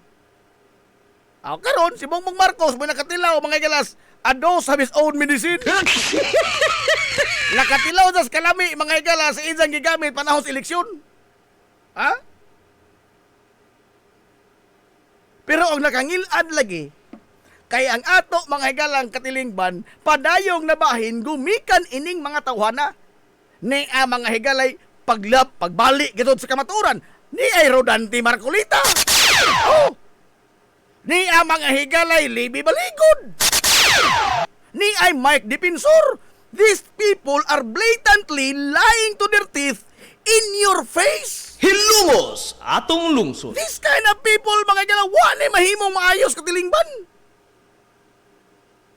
Karon si Bongbong Marcos may nakatilaw mga galas a dose of his own medicine. Nakatilaw sa kalami mga galas sa ilang gigamit panahon sa eleksyon. Ha? Pero ang nakangilad lagi Kay ang ato mga higalang katilingban, padayong nabahin gumikan ining mga tawhana. Ni mga higalay pagbalik gitod sa kamaturan, ni ay Rodante Marcolita. Oh! Ni mga higalay Libby Baligod. Ni ay Mike Defensor. These people are blatantly lying to their teeth in your face. Hilumos atong lungsod. This kind of people, mga galawa, ni mahimong maayos katilingban.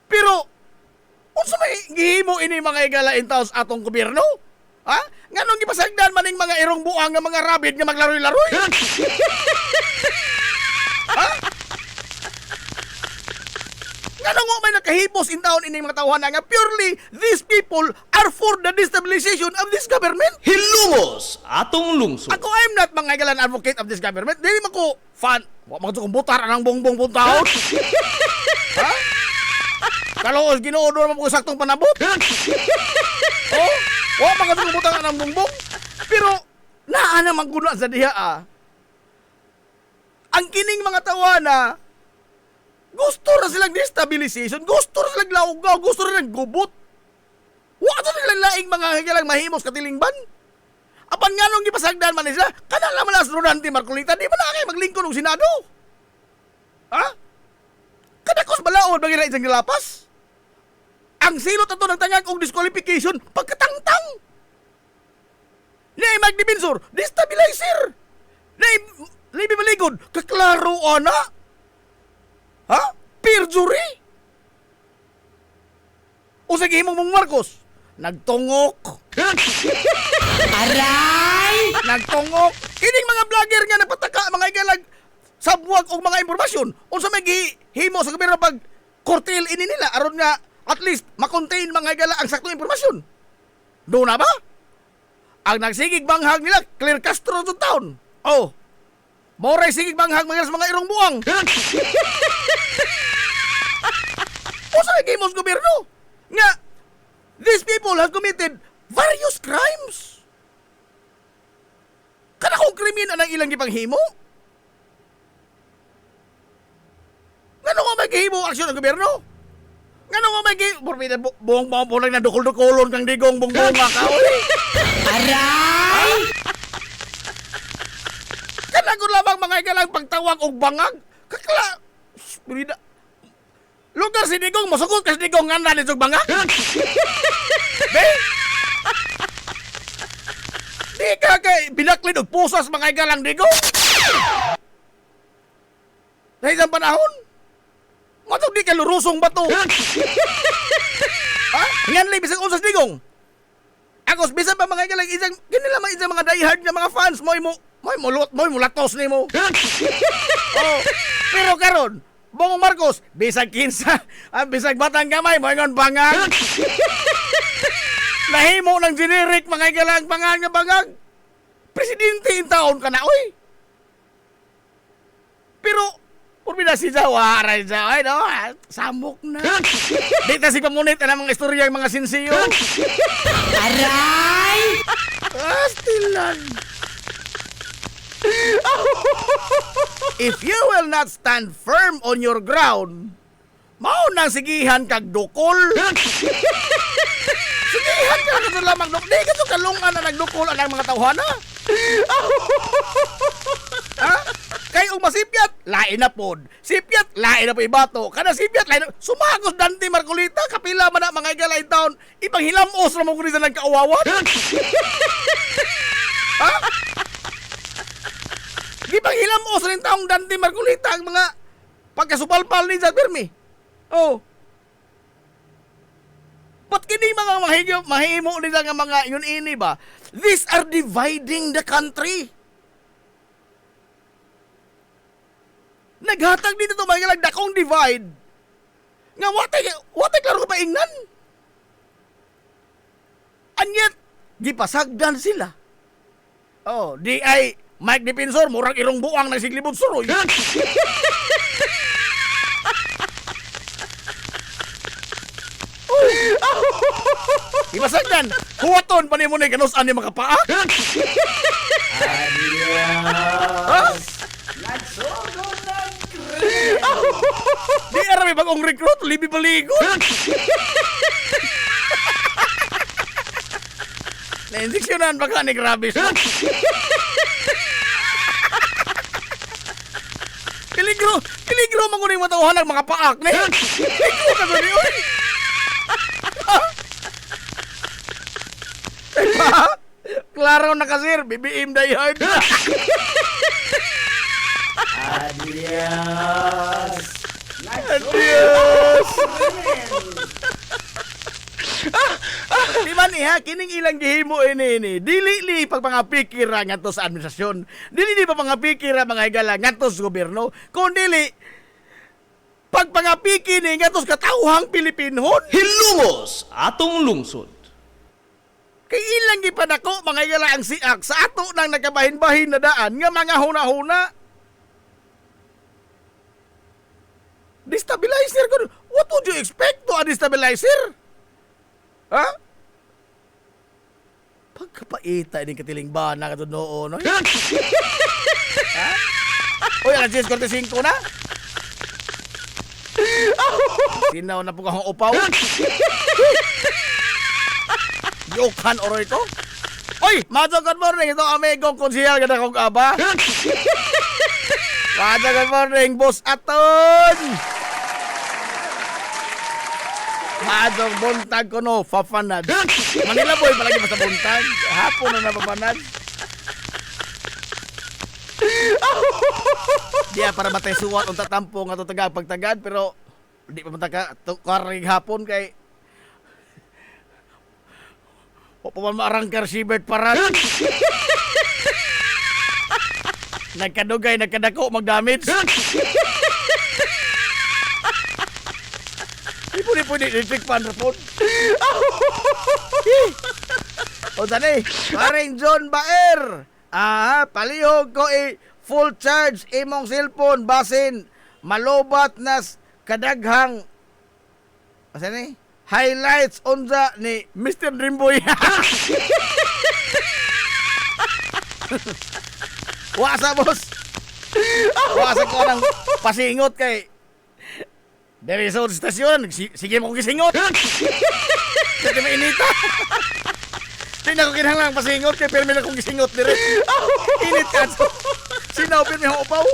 Pero, unsa may gihimo ini mga igala in taos atong gobyerno? Ha? Nganong gipasagdan maning mga irong buang nga mga rabid nga maglaroy-laroy? Ha? Nganong mo may nakahipos in taon ining mga tawhan nga purely these people are for the destabilization of this government? Hilumos atong lungsod. Ako, I'm not mga igalan advocate of this government. Dili man ko fan. Wa man ko butar anang bongbong puntaon. Ha? Kaloos ginuod mo ko saktong panabot. Oh, wa man ko butar anang bongbong. Pero naa naman guna sa diha Ang kining mga tawana gusto na silang destabilization, gusto na silang laugaw, gusto na silang gubot. Wa na silang laing mga higalang mahimos katilingban. Apan nga nung gipasagdan man sila, kanang naman as Rodante Marcolita, di ba na kayo maglingkod ng Senado? Ha? Kadakos balaod bagay na isang nilapas? Ang silot ato ng tangag og disqualification, pagkatangtang. Nay Mike Defensor, destabilizer. Nay Libby Baligod, kaklaro ana. Ha? Perjury? O sige mong Marcos, nagtungok. Aray! Nagtungok. Kining mga vlogger nga nagpataka mga igalag sabwag og mga impormasyon. Unsa may gihimo sa gobyerno pag kurtil ini nila aron nga at least makontain mga igala ang saktong impormasyon. Do na ba? Ang nagsigig banghag nila Clear Castro sa town. Oh. Moray sigig banghag mga sa mga irong buwang. Unsa may gihimo sa gobyerno? Nga these people have committed various crimes. Kana kong krimen anang ilang gipanghimo? Ngano nga may gihimo aksyon ng gobyerno? Ngano nga may gihimo? Burbida buong lang na dukol-dukolon kang digong bungbunga ka, oy. Aray! Kana ko lamang mga igalang pagtawag og bangag. Kakla. Burbida. Lugar si digong, masugot ka si digong nga na nitong bangag. Be? Di ka kay binaklid og pusas mga igalang digong. Sa isang panahon, matog di ka lurusong bato. Ha? Ngan li bisag usas digong. Agos bisan pa mga igalang isang kinila mga isang mga diehard nga mga fans mo latos nimo. Oh, pero karon Bongong Marcos, bisag kinsa, bisag batang gamay mo ingon bangag. Nahimo ng generic mga igalang bangag nga bangag. Presidente in taon ka na, oy. Pero, purbida si Jawa, aray Jawa, no? Samok na. Dito si pamunit na mga istorya mga sinsiyo. Aray! Stilan. If you will not stand firm on your ground, mao nang sigihan kag dukol. Sigihan ka na lamang dukol. Di ka to kalungan na nagdukol ang mga tawhana. Ha? Kay og masipyat, lain na pod. Sipyat, lain na po ibato. Kada sipyat, lain na. Sumagos Dante Marcolita, kapila man na mga igalay taon. Ipanghilamos na mo kung sa nagkaawawan. Ha? Ipanghilamos rin taong Dante Marcolita ang mga pagkasupalpal ni Jack Birmi. Oh. Ba't kini mga mahimo nila nga mga yun ini ba? These are dividing the country. Naghatag dito ito mga lagdakong divide. Nga watay klaro ka pa ingnan. And yet, gipasagdan sila. Oh, di ay Mike Defensor, murang irong buang na siglibod suroy. Ipasagdan, huwaton pa ni mo na kanus-an ni makapaak. Adios! Nagsugod ng Di arami bagong recruit, libi baligon. Na-injeksyonan baka ni Grabis. Peligro manguning matauhan ng mga paak ni. Peligro ka gani, oy. Klaro na kasir, BBM die hard. Adios. Di man niya, kining ilang gihimo ini. Dili pag mga pikira ngadto sa administrasyon. Dili pa mga pikira mga higala ngadto sa gobyerno. Kung dili, pag mga pikini ngadto sa katauhang Pilipinhon. Hilungos atong lungsod. Kay ilang gipadako mga higala ang siak sa ato nang nagkabahin-bahin na daan nga mga huna-huna. Destabilizer ko. What would you expect to a destabilizer? Ha? Pagkapaita ini katiling bana ka noon, no? Ha? Oy, alas 10:45 na. Sinaw na po akong upaw. Yokan oroy ko. Oy, macho good morning. Ito amigong konsihal ganda kong aba. Macho good morning, boss Aton. Madong buntag ko no, fafanad. Manila boy palagi pa sa buntag. Hapon na napapanad. Diya para matay suwat unta tampo nga to tagag pagtagad pero di pa mataka karing hapon kay o pa man maarangkar si Bert Paran. Nagkadugay, nagkadako, mag-damage. Pwede, electric fan rapon. O sani, paring John Baer. Palihog ko full charge imong cellphone basin malobat nas kadaghang sani? Highlights unsa ni Mr. Dreamboy. Wasa boss. Wasa ko nang pasingot kay dari sa stasyon, sige mo kong gisingot. Kasi mainita. Hindi na ko kinahanglang pasingot, kaya pero may na kong gisingot dire. Init ka. Sinaw, pero may upaw.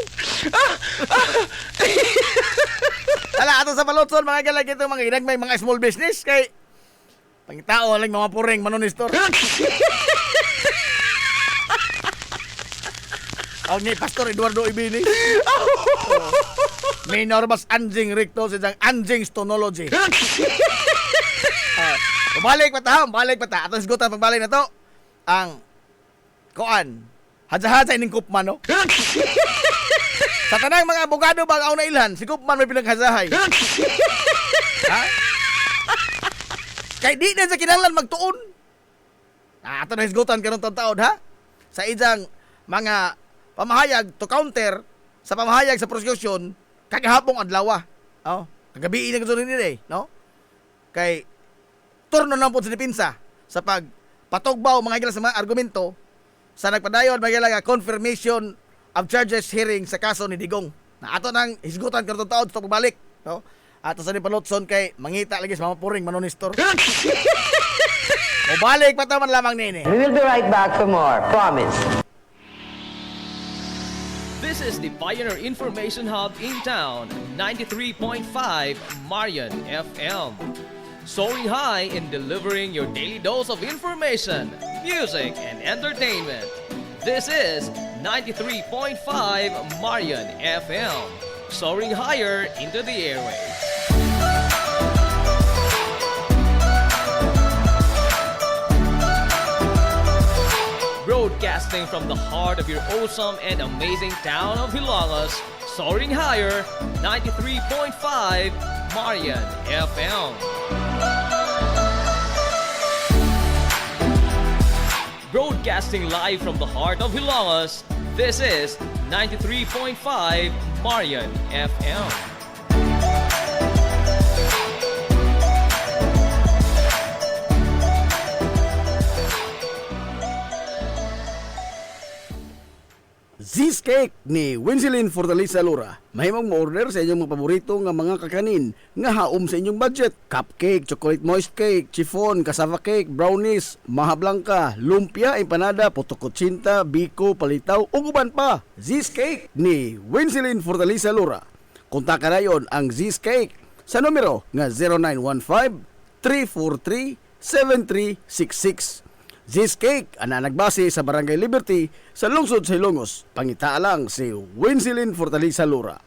Tala, ato sa Palotson, mga galag ito, mga ginagmay, mga small business, kay pangitao, lang mga puring, manonistor. Ang ni Pastor Eduardo Ibini. May normas anjing rikto sa isang anjing stonology. Balik pa ta. Ato sigutan pagbalik na to. Ang koan. Hadza-hadza ining kupman, no? Sa tanang mga abogado bagaw na ilhan, si kupman may pinaghazahay. Ha? Kay di na sa kinahanglan magtuon. Ato na hisgutan karon taon, ha? Sa isang mga pamahayag to counter sa pamahayag sa prosecution kagahapong adlaw. Oh, kagabi na gusto nila no? Kay turno na po sa depensa sa pagpatugbaw mga higala sa mga argumento sa nagpadayon mga higala confirmation of charges hearing sa kaso ni Digong. Na ato nang hisgutan karong taon sa pagbalik, no? Ato sa ni Palotson kay mangita lagi sa mga puring manonistor. O balik pa taman lamang nini. We will be right back for more. Promise. This is the Pioneer Information Hub in town, 93.5 Marian FM. Soaring high in delivering your daily dose of information, music, and entertainment. This is 93.5 Marian FM. Soaring higher into the airwaves. Broadcasting from the heart of your awesome and amazing town of Hilangas, soaring higher, 93.5 Marian FM. Broadcasting live from the heart of Hilangas, this is 93.5 Marian FM. Cheesecake ni Winsilin Fortaleza Lura. Mahimong mo-order sa inyong mga paborito nga mga kakanin nga haom sa inyong budget. Cupcake, chocolate moist cake, chiffon, cassava cake, brownies, maha blanca, lumpia, empanada, puto kutsinta, biko, palitaw, ug uban pa. Cheesecake ni Winsilin Fortaleza Lura. Kontak na yon ang Cheesecake sa numero nga 0915-343-7366. Cheesecake ana nagbase sa Barangay Liberty sa lungsod sa Ilongos. Pangita lang si Winsilin Fortaleza Lura.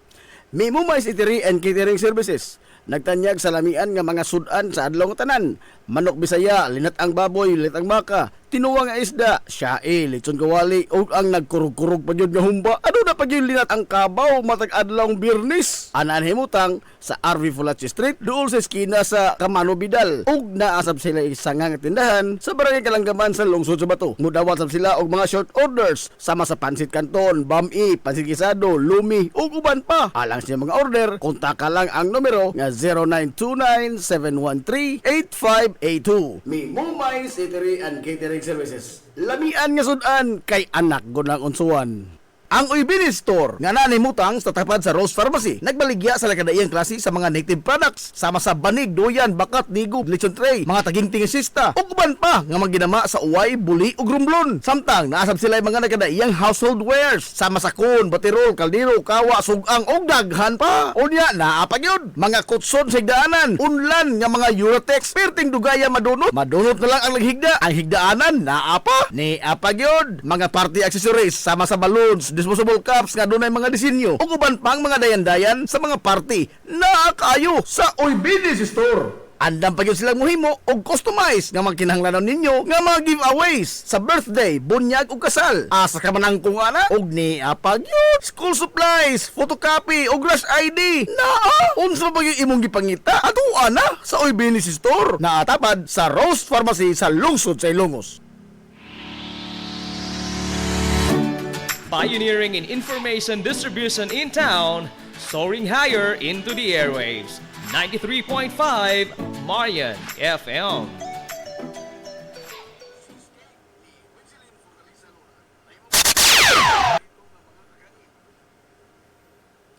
May Mumais Eatery and Catering Services. Nagtanyag sa lamian nga mga sudan sa adlaw nga tanan. Manok Bisaya, linat ang baboy, linat ang baka, tinuwa nga isda, siyae, lechon kawali, ug ang nagkurug-kurug pa gyud nga humba. Ano na pa gyud linat ang kabaw matag adlaw Biyernes. Anan himutang sa RV Fulachi Street duol sa eskina sa Camano Bidal. Ug naasab sila isang nga tindahan sa Barangay Kalanggaman sa lungsod sa Bato. Mudawat sab sila og mga short orders sama sa pansit kanton, bami, pansit gisado, lumi ug uban pa. Alang sa mga order, kontak lang ang numero nga 0929-713-8582. May Mumais Eatery and Catering Services. Lamian nga sudan kay anak gunang unsuan. Ang Uybini Store nga nanimutang sa tapat sa Rose Pharmacy nagbaligya sa lakadaiyang klase sa mga native products sama sa banig, duyan, bakat, nigo, lechon tray, mga taging sista ug uban pa nga magginama sa uway, buli ug rumblon. Samtang naasab sila mga nakadaiyang household wares sama sa kun, batirol, kaldero, kawa, sugang ug daghan pa. Unya naa pa gyud mga kutson sa higdaanan, unlan nga mga Eurotex perting dugaya madunot na lang ang naghigda. Ang higdaanan naa pa ni apa gyud mga party accessories sama sa balloons, disposable cups nga dunay mga disenyo ug uban pang mga dayan-dayan sa mga party na kayo sa Uybini Store. Andam pa gyud silang mohimo og customize nga magkinahanglanon ninyo nga mga giveaways sa birthday, bunyag ug kasal. Asa ka man ang kung ana og ni apa gyud school supplies, photocopy ug rush ID. Naa unsa ba gyud imong gipangita? Ato ana sa Uybini Store. Naatapad sa Rose Pharmacy sa lungsod sa Ilongos. Pioneering in information distribution in town, soaring higher into the airwaves. 93.5 Marian FM.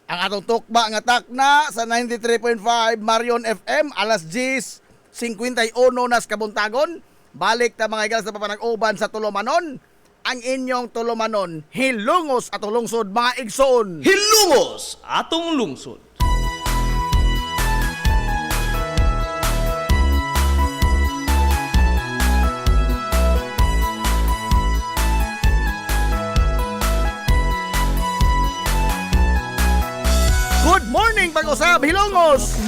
Ang atong tukba nga takna sa 93.5 Marion FM alas 10:51 nas kabuntagon. Balik ta mga igal sa papanag-uban sa Tulomanon. Ang inyong Tulomanon, hilungos at lungsod mga igsoon. Hilungos atong lungsod. Good morning pag-usab, hilungos!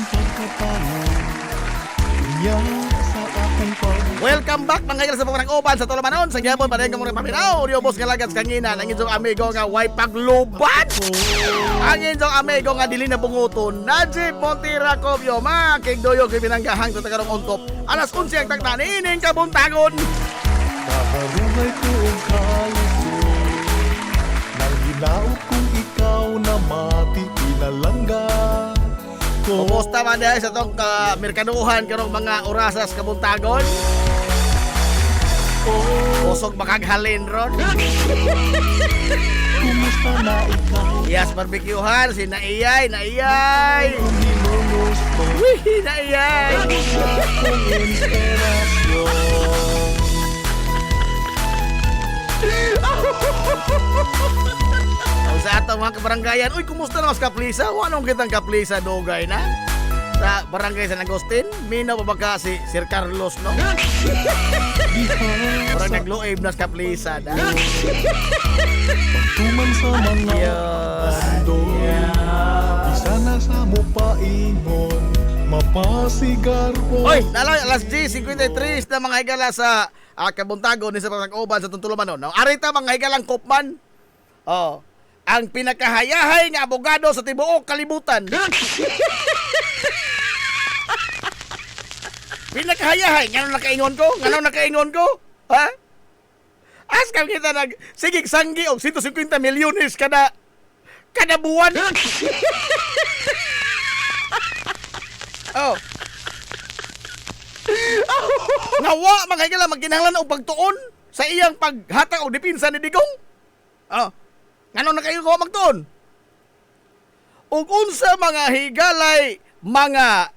Welcome back mga igal sa papanag-uban sa Tulomanon. Sa gyapon pa rin kamong paminaw. Riobos nga lagat kanginan. Ang inyong amigo nga way paglubat. Ang inyong amigo nga dili na bunguton. Najib Montira Cobio. Makigdoyo kay binanggahang sa tagarong untop. Alas 11 ang takna. Nining kabuntagon. Kaharungay ko ang kalisod nang ginaot kong ikaw na mati pinalangga ko. Kumusta man dahil sa itong merkaduhan karong mga orasas kabuntagon? Pusog makaghalin ron. Kumusta na ikaw? Yes, barbecuehan. Si Naiyay. Ang hilungos mo Wih, Naiyay. kung inspirasyon. Ang sa atong mga kabaranggayan, uy, kumusta na mas kaplisa? Wanong kitang kaplisa dugay na? Sa barangay San Agustin, minaw pa ba ka si Sir Carlos, no? Parang nagluib na sa kaplisa, da? Tuman sa mga Yes. andon, isa na sa mo paingon, mapasigar ko. Oy, naloy, alas 10:53 na mga higala sa kabuntagon ni sa pag-uban sa Tulomanon. No? Arita mga higalang kopman. Oh, ang pinakahayahay nga abogado sa tibuok kalibutan. Pinakahayahay, ngano nakaingon ko? Ngano nakaingon ko? Ha? Askal kita nag sigig sanggi og 150 milyones kada buwan. Oh. Nawa mga higala magkinahanglan og pagtuon sa iyang paghatag og dipinsa ni Digong. Oh. Ngano na kayo ko magtuon? Ug unsa mga higalay mga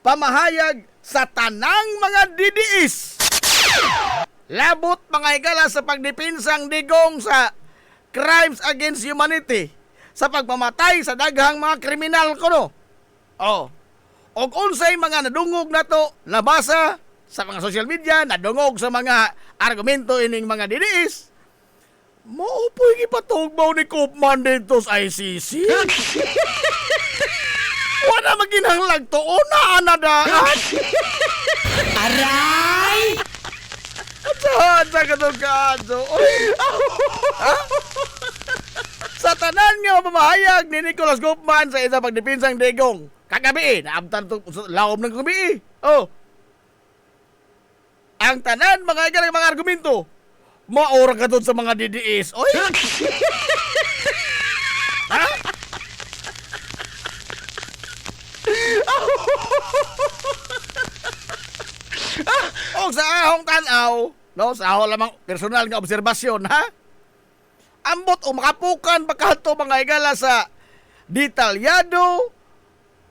pamahayag sa tanang mga DDS. Labot mga higala sa pagdepinsang digong sa crimes against humanity, sa pagpamatay sa daghang mga kriminal kuno. Oh. Og unsay mga nadungog nato nabasa sa mga social media, nadungog sa mga argumento ining mga DDS. Maupoy gipatugbaw ni Koopman dito sa ICC. Wala maginahanglag to na anadaan. Aray! Saan sa katong kaadso? Ha? Sa tanan nga mamahayag ni Nicholas Koopman sa isa pagdepinsang digong. Kagabi, naabtan to laom ng gabi. Oh. Ang tanan mga igalang mga argumento, maura ka doon sa mga DDS. Oy! Ha? O sa ahong tanaw, no, sa ahong lamang personal nga obserbasyon, ha? Ambot o makapukan pagkato mga igala sa detalyado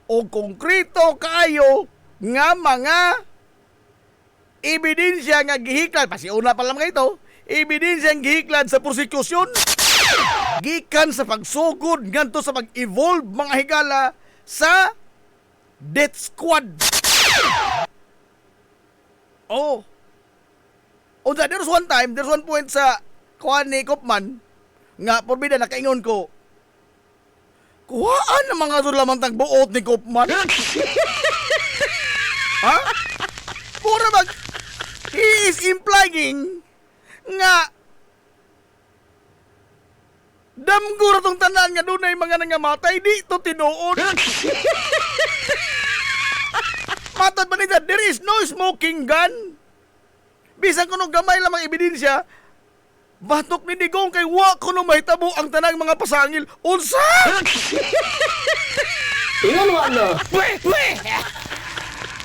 o konkreto kaayo nga mga ebidensya nga gihiklad, pasiuna pa lang ito, ebidensya nga gihiklad sa prosekusyon, gikan sa pagsugod nganto sa pag-evolve mga higala sa death squad. Oh. O there's one point sa kuha ni Koopman nga porbida nakaingon ko. Kuhaan ang mga lamang tagbuot ni Koopman. Ha? Pura mag he is implying nga damgura tong tanan nga dunay mga nangamatay di to tinuod. Matod ba nila, there is no smoking gun. Bisan kuno gamay lamang ebidensya, batok ni Digong kay wa kuno mahitabo ang tanang mga pasangil. Unsa? Ingon wa na.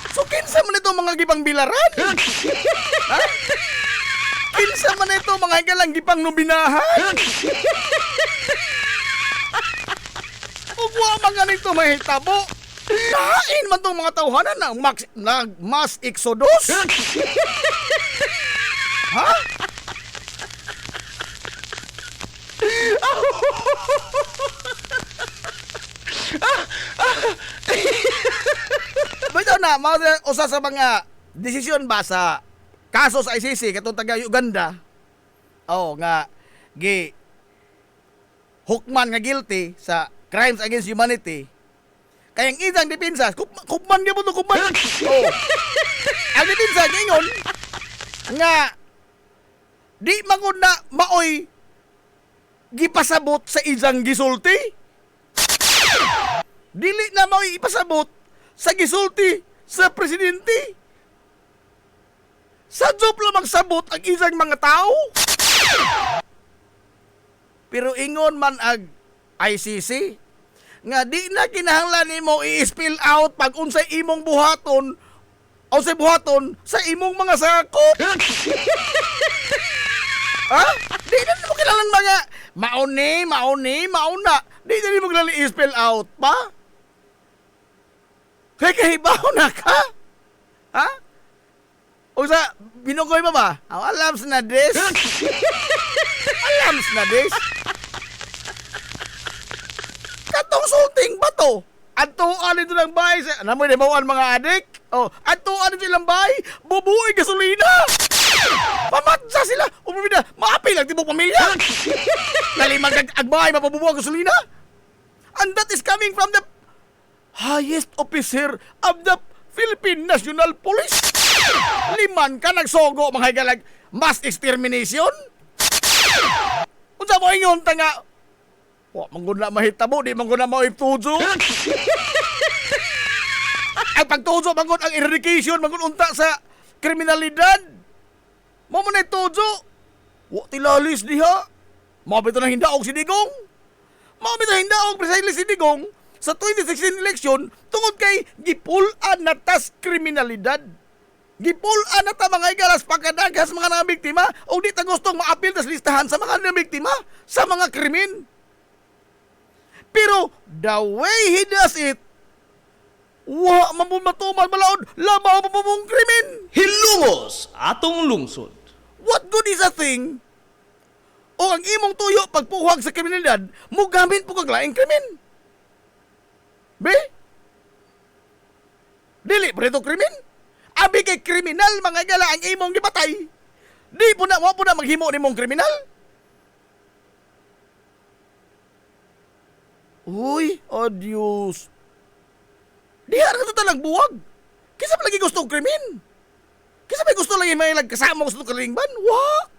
So kinsa man ito mga gipang bilaran? Ha? Kinsa man ito mga higalang gipang nubinahan? Ug wa man ganito mahitabo. Nahain man tong mga tawhanan na mass exodus. Ha? Bitaw na, usa sa mga desisyon ba sa kaso sa ICC katong taga Uganda. Oh, nga hukman nga guilty sa crimes against humanity. Kayang isang depensa, Koopman nga po ito, Koopman. Oh. Ang depensa, ngayon, nga, di magod na maoy gipasabot sa isang gisulti. Dili na maoy ipasabot sa gisulti sa presidente. Sa job lamang sabot ang isang mga tao. Pero ingon man ag ICC, nga di na kinahanglan nimo i-spill out pag unsay imong buhaton o sa buhaton sa imong mga sakop. Ha? Di na mo kinahanglan mga mauna. Di na mo kinahanglan i-spill out pa? Kay kahibaw na ka? Ha? O sa binugoy pa ba? Alams na des. Alams na des. Katong sulting ba to? Antuan ito ng bahay sa... Ano mo yung mawaan mga adik? Oh, antuan ito ng bahay, bubuoy gasolina! Pamatsa sila! Umumida, maapi lang tibok pamilya! Nalimang agbahay, mapabubuo ang gasolina! And that is coming from the highest officer of the Philippine National Police! Liman ka nagsogo, mga higalag, mass extermination? Unsa mo ingon tanga? Wa mangguna mahitabo, di mangguna maiptudzo. Ang pagtudzo manggod ang eradication, manggod unta sa kriminalidad. Mo man itudzo. Wa tilalis diha. Mabito na hindaog si Digong. Mabito na hindaog precisely si Digong sa 2016 election tungod kay gipulan na tas kriminalidad. Gipulan na ta mga igalas pagkadagas mga nga biktima o di ta gustong maapil tas listahan sa mga nga biktima sa mga krimen. Pero the way he does it, wa mamumatuman malaod labaw pa mong krimen. Hilungos atong lungsod. What good is a thing? O ang imong tuyo pagpuhag sa kriminalidad, mo gamit po kag laing krimen. Be? Dili pa ito krimen? Abi kay kriminal mga igala ang imong gipatay. Di po na, wa po na maghimo ni mong kriminal. Uy, adios. Diha ka ito talang buwag. Kisa pa lagi gusto krimen. Kisa may gusto lagi may kasama gusto kalingban. Wa!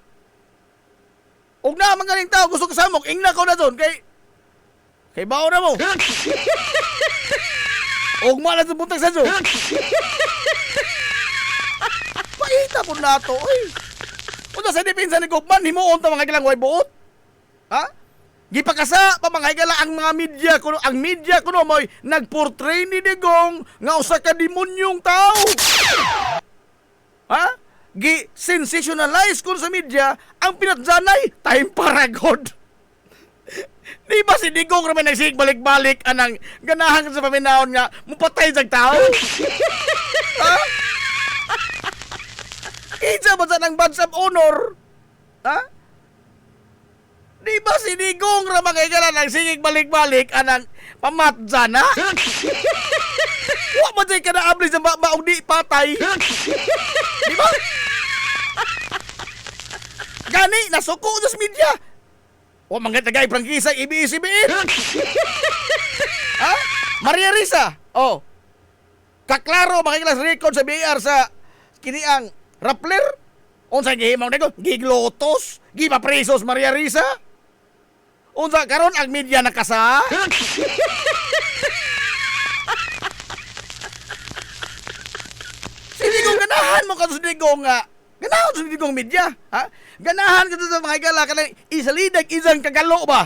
Og na mga galing tao gusto kasama ko, ingna ko na doon kay bao na mo. Og malas na buntag sa doon. Paita po na to, oy. Kung sa dipinsa ni Gugman, himuon ta mga ilang way buot. Ha? Gipakasa pa mga igala ang mga media kuno, ang media kuno mo'y nagportray ni Digong nga usa ka demonyong tao. Ha? Gi-sensationalize kuno sa media ang pinatjanay time paragod. Di ba si Digong ramen nagsig balik-balik anang ganahan sa paminahon nga mupatay jag tao? Ha? Isa ba sa ng badge of honor? Ha? Di ba si Digong ramen kay gala nagsigig balik-balik anang pamatjana? Wa ba jay kada abli sa baog di patay? Di ba? Gani nasuko sa media. O mga tagay prangkisa ABS-CBN. Ha? Maria Risa. Oh. Kaklaro makikilas record sa BR sa kiniang Rappler. Unsa gihimong nego? Giglotos, gipapresos Maria Risa. Unsa karon ang media nakasa? Digong ganahan mo ka sa Digong nga. Ganahan sa Digong media, ha? Ganahan ka sa mga igala kanang isalidag isang kagalo ba?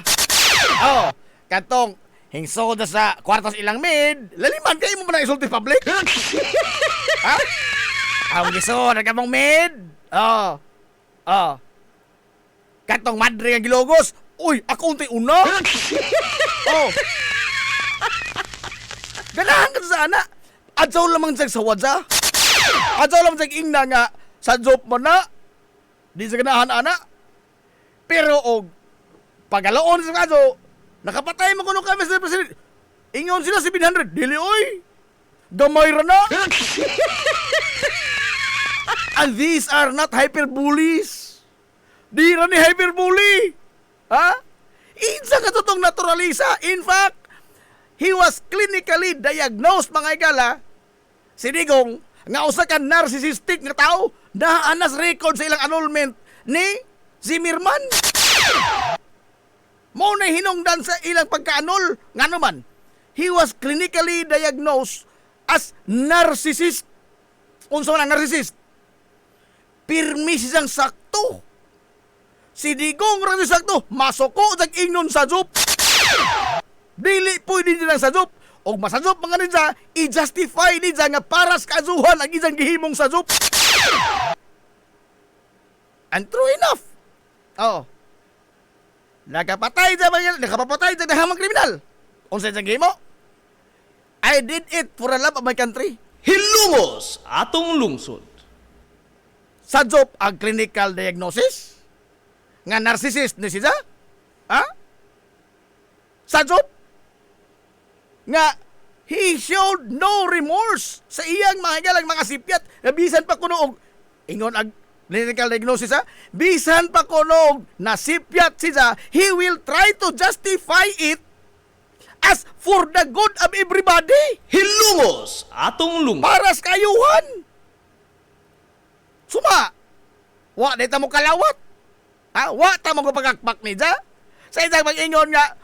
Oh, katong hingsoda sa kwartas ilang mid, laliman kayo mo ba na isulti public? Ha? Ang gisoda ka mong mid? Oh. Oh. Katong madre nga gilogos, uy, ako untay una. Oh. Ganahan ka sa ana. Adsaw lamang sa wadza. Adsaw lamang sa ingna nga sa job mo na. Di sa ganahan ana. Pero og pagaloon sa kaso, nakapatay mo kuno kami sa president. Ingon sila 700. Dili oy. Gamay ra na. And these are not hyperbullies. Di ra ni hyperbully. Ha? Isa ka totong naturalisa. In fact, he was clinically diagnosed mga igala. Si Digong, nga usa ka narcissistic nga tao, naanas record sa ilang annulment ni Zimmerman. Mo na hinungdan sa ilang pagka-annul, nga naman, he was clinically diagnosed as narcissist. Unsa man ang narcissist? Pirmi siyang sakto. Si Digong ra sakto, masuko sa ingnon sa job. Dili pwede din ang sajup. O masajup mga ninja, i-justify ninja nga paras kaazuhan ang isang gihimong sajup. And true enough. Oh. Nakapapatay sa dahamang kriminal. Unsa sa gihimo? I did it for the love of my country. Hilungos atong lungsod. Sajup ang clinical diagnosis nga narcissist ni siya? Ha? Sajup nga he showed no remorse sa iyang mga galang mga sipyat. Bisan pa kuno og ingon ag clinical diagnosis ha, bisan pa kuno og nasipyat siya, he will try to justify it as for the good of everybody. Hilungos atong lungsod. Para sa kayuhan. Suma, wa dito mo kalawat. Ha? Wa ta mo pagakpak ni ja. Sa isang mag-ingon nga,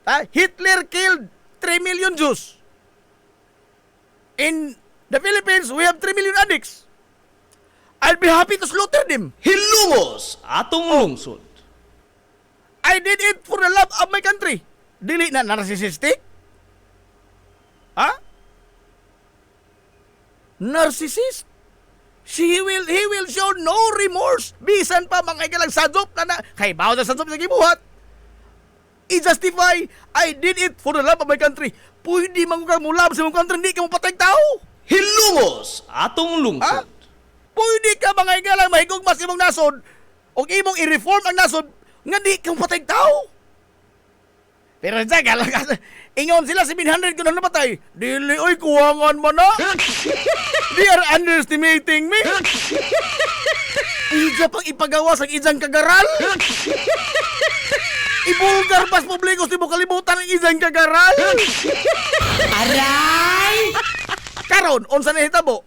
ha? Hitler killed 3 million Jews. In the Philippines, we have 3 million addicts. I'll be happy to slaughter them. Hilungos atong lungsod. I did it for the love of my country. Dili na narcissistic? Ha? Narcissist? He will show no remorse. Bisan pa mga ikalang sadzop na kay bawal na sadzop sa gibuhat. I-justify, I did it for the love of my country. Pwede man ko mula sa mong country, hindi ka mapatay tao. Hilungos atong Ha? lungsod. Pwede ka mga ikalang mahigugmas imong nasod o imong i-reform ang nasod nga di ka mapatay tao. Pero sa galakas, ingon sila 700 ko na napatay. Dili, oy, kuwangan mo na. They are underestimating me. Ija pang ipagawas ang ijang kagaral. Ibulgar pas publikos, di mo kalimutan ang ijang kagaral. Aray! Karon, unsa na hitabo?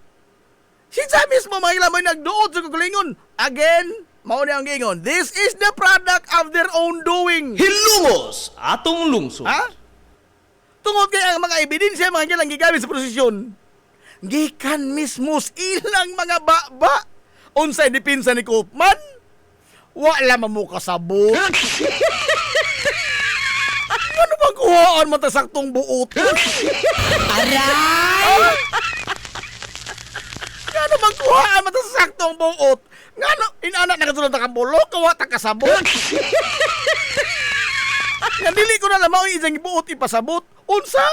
Si Jamis mo mga ilamay nagduot sa kukulingon. Again, mao ni ang gingon. This is the product of their own doing. Hilungos atong lungsod. Ha? Tungod kay ang mga ebidensya mga gilang gigamit sa prosesyon. Gikan mismo sa ilang mga baba. Unsay dipinsa ni Koopman? Wala man mo kasabot. Ano bang kuhaan mo ta saktong buot? Aray! Ano bang kuhaan mo ta saktong buot? Ngano inanak na katulad ta kambulo, kawa ta kasabot. Nga dili ko na lamaw yung isang ibuot ipasabot. Unsa?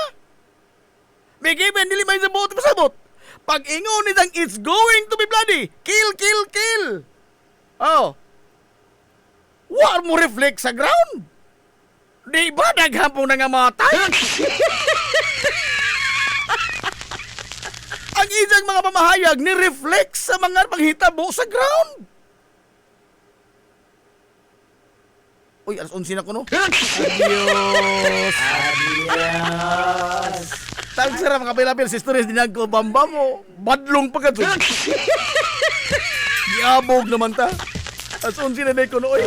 May given, dili may isang buot ipasabot. Pag ingon nitang it's going to be bloody. Kill, kill, kill. Oh. War mo reflect sa ground. Di ba naghampong nangamatay? Ang isang mga pamahayag ni reflect sa mga panghitabo sa ground. Uy, alas 11 na ko, no? Adios! Adios! Tagsara mga pilapil, si Stories din ko, bamba mo. Badlong pa ka to. Diabog naman ta. Alas 11 na ko, no? Uy!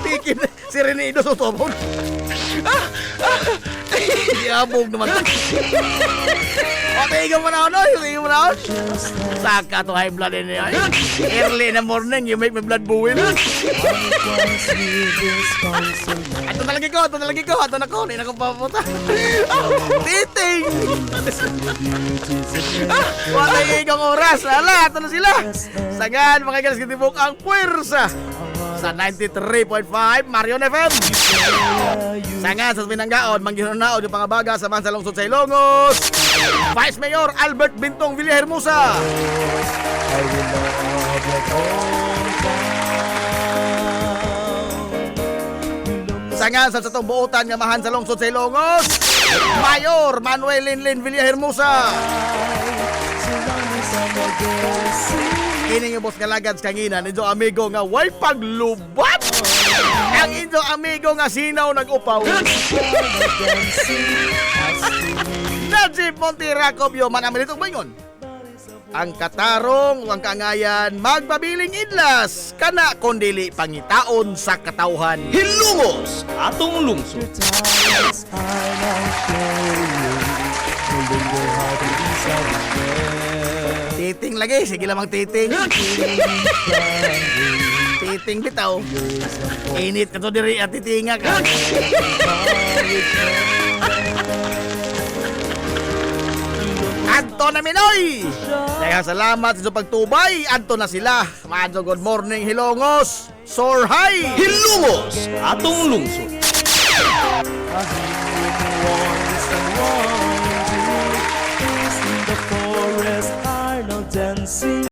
Tikin, si Rene Ido sa tobon. Diabog naman ta. O, tingin mo na ako, no? Tingin mo na ako. Saka to high blood in niya. Early in the morning, you make my blood boil. Ito talagi ko. Ito na ko. Hindi na ko paputa. Titing! Wala yung ikang oras. Ala, ito na sila. Sagan, mga galas kitibok ang puwersa. Sa 93.5 Marion FM. Sangan sa Pinanggaon, manggihanaon yung pangabaga sa Mansa Lungsod sa Ilongos. Vice Mayor Albert Bintong Villahermosa. Sangan sa satong buutan nga mahan sa Lungsod sa Ilongos. Mayor Manuel Linlin Villahermosa. Kini nga boss nga lagad sa kanginan, inyo amigo nga way paglubat. Ang inyo amigo nga sinaw nag-upaw. Najib Montiracopio, manamilit og bayon. Ang katarong, ang kaangayan, magpabiling idlas, kana kondili pangitaon sa katauhan. Hilungos atong lungsod. Titing lagi, sige lamang titing. Titing bitaw. Init ka to diri at titinga ka. Adto na Minoy! Kaya salamat sa pagtubay. Adto na sila. Maadto good morning Hilongos. Soar high! Hilungos atong lungsod. Dancing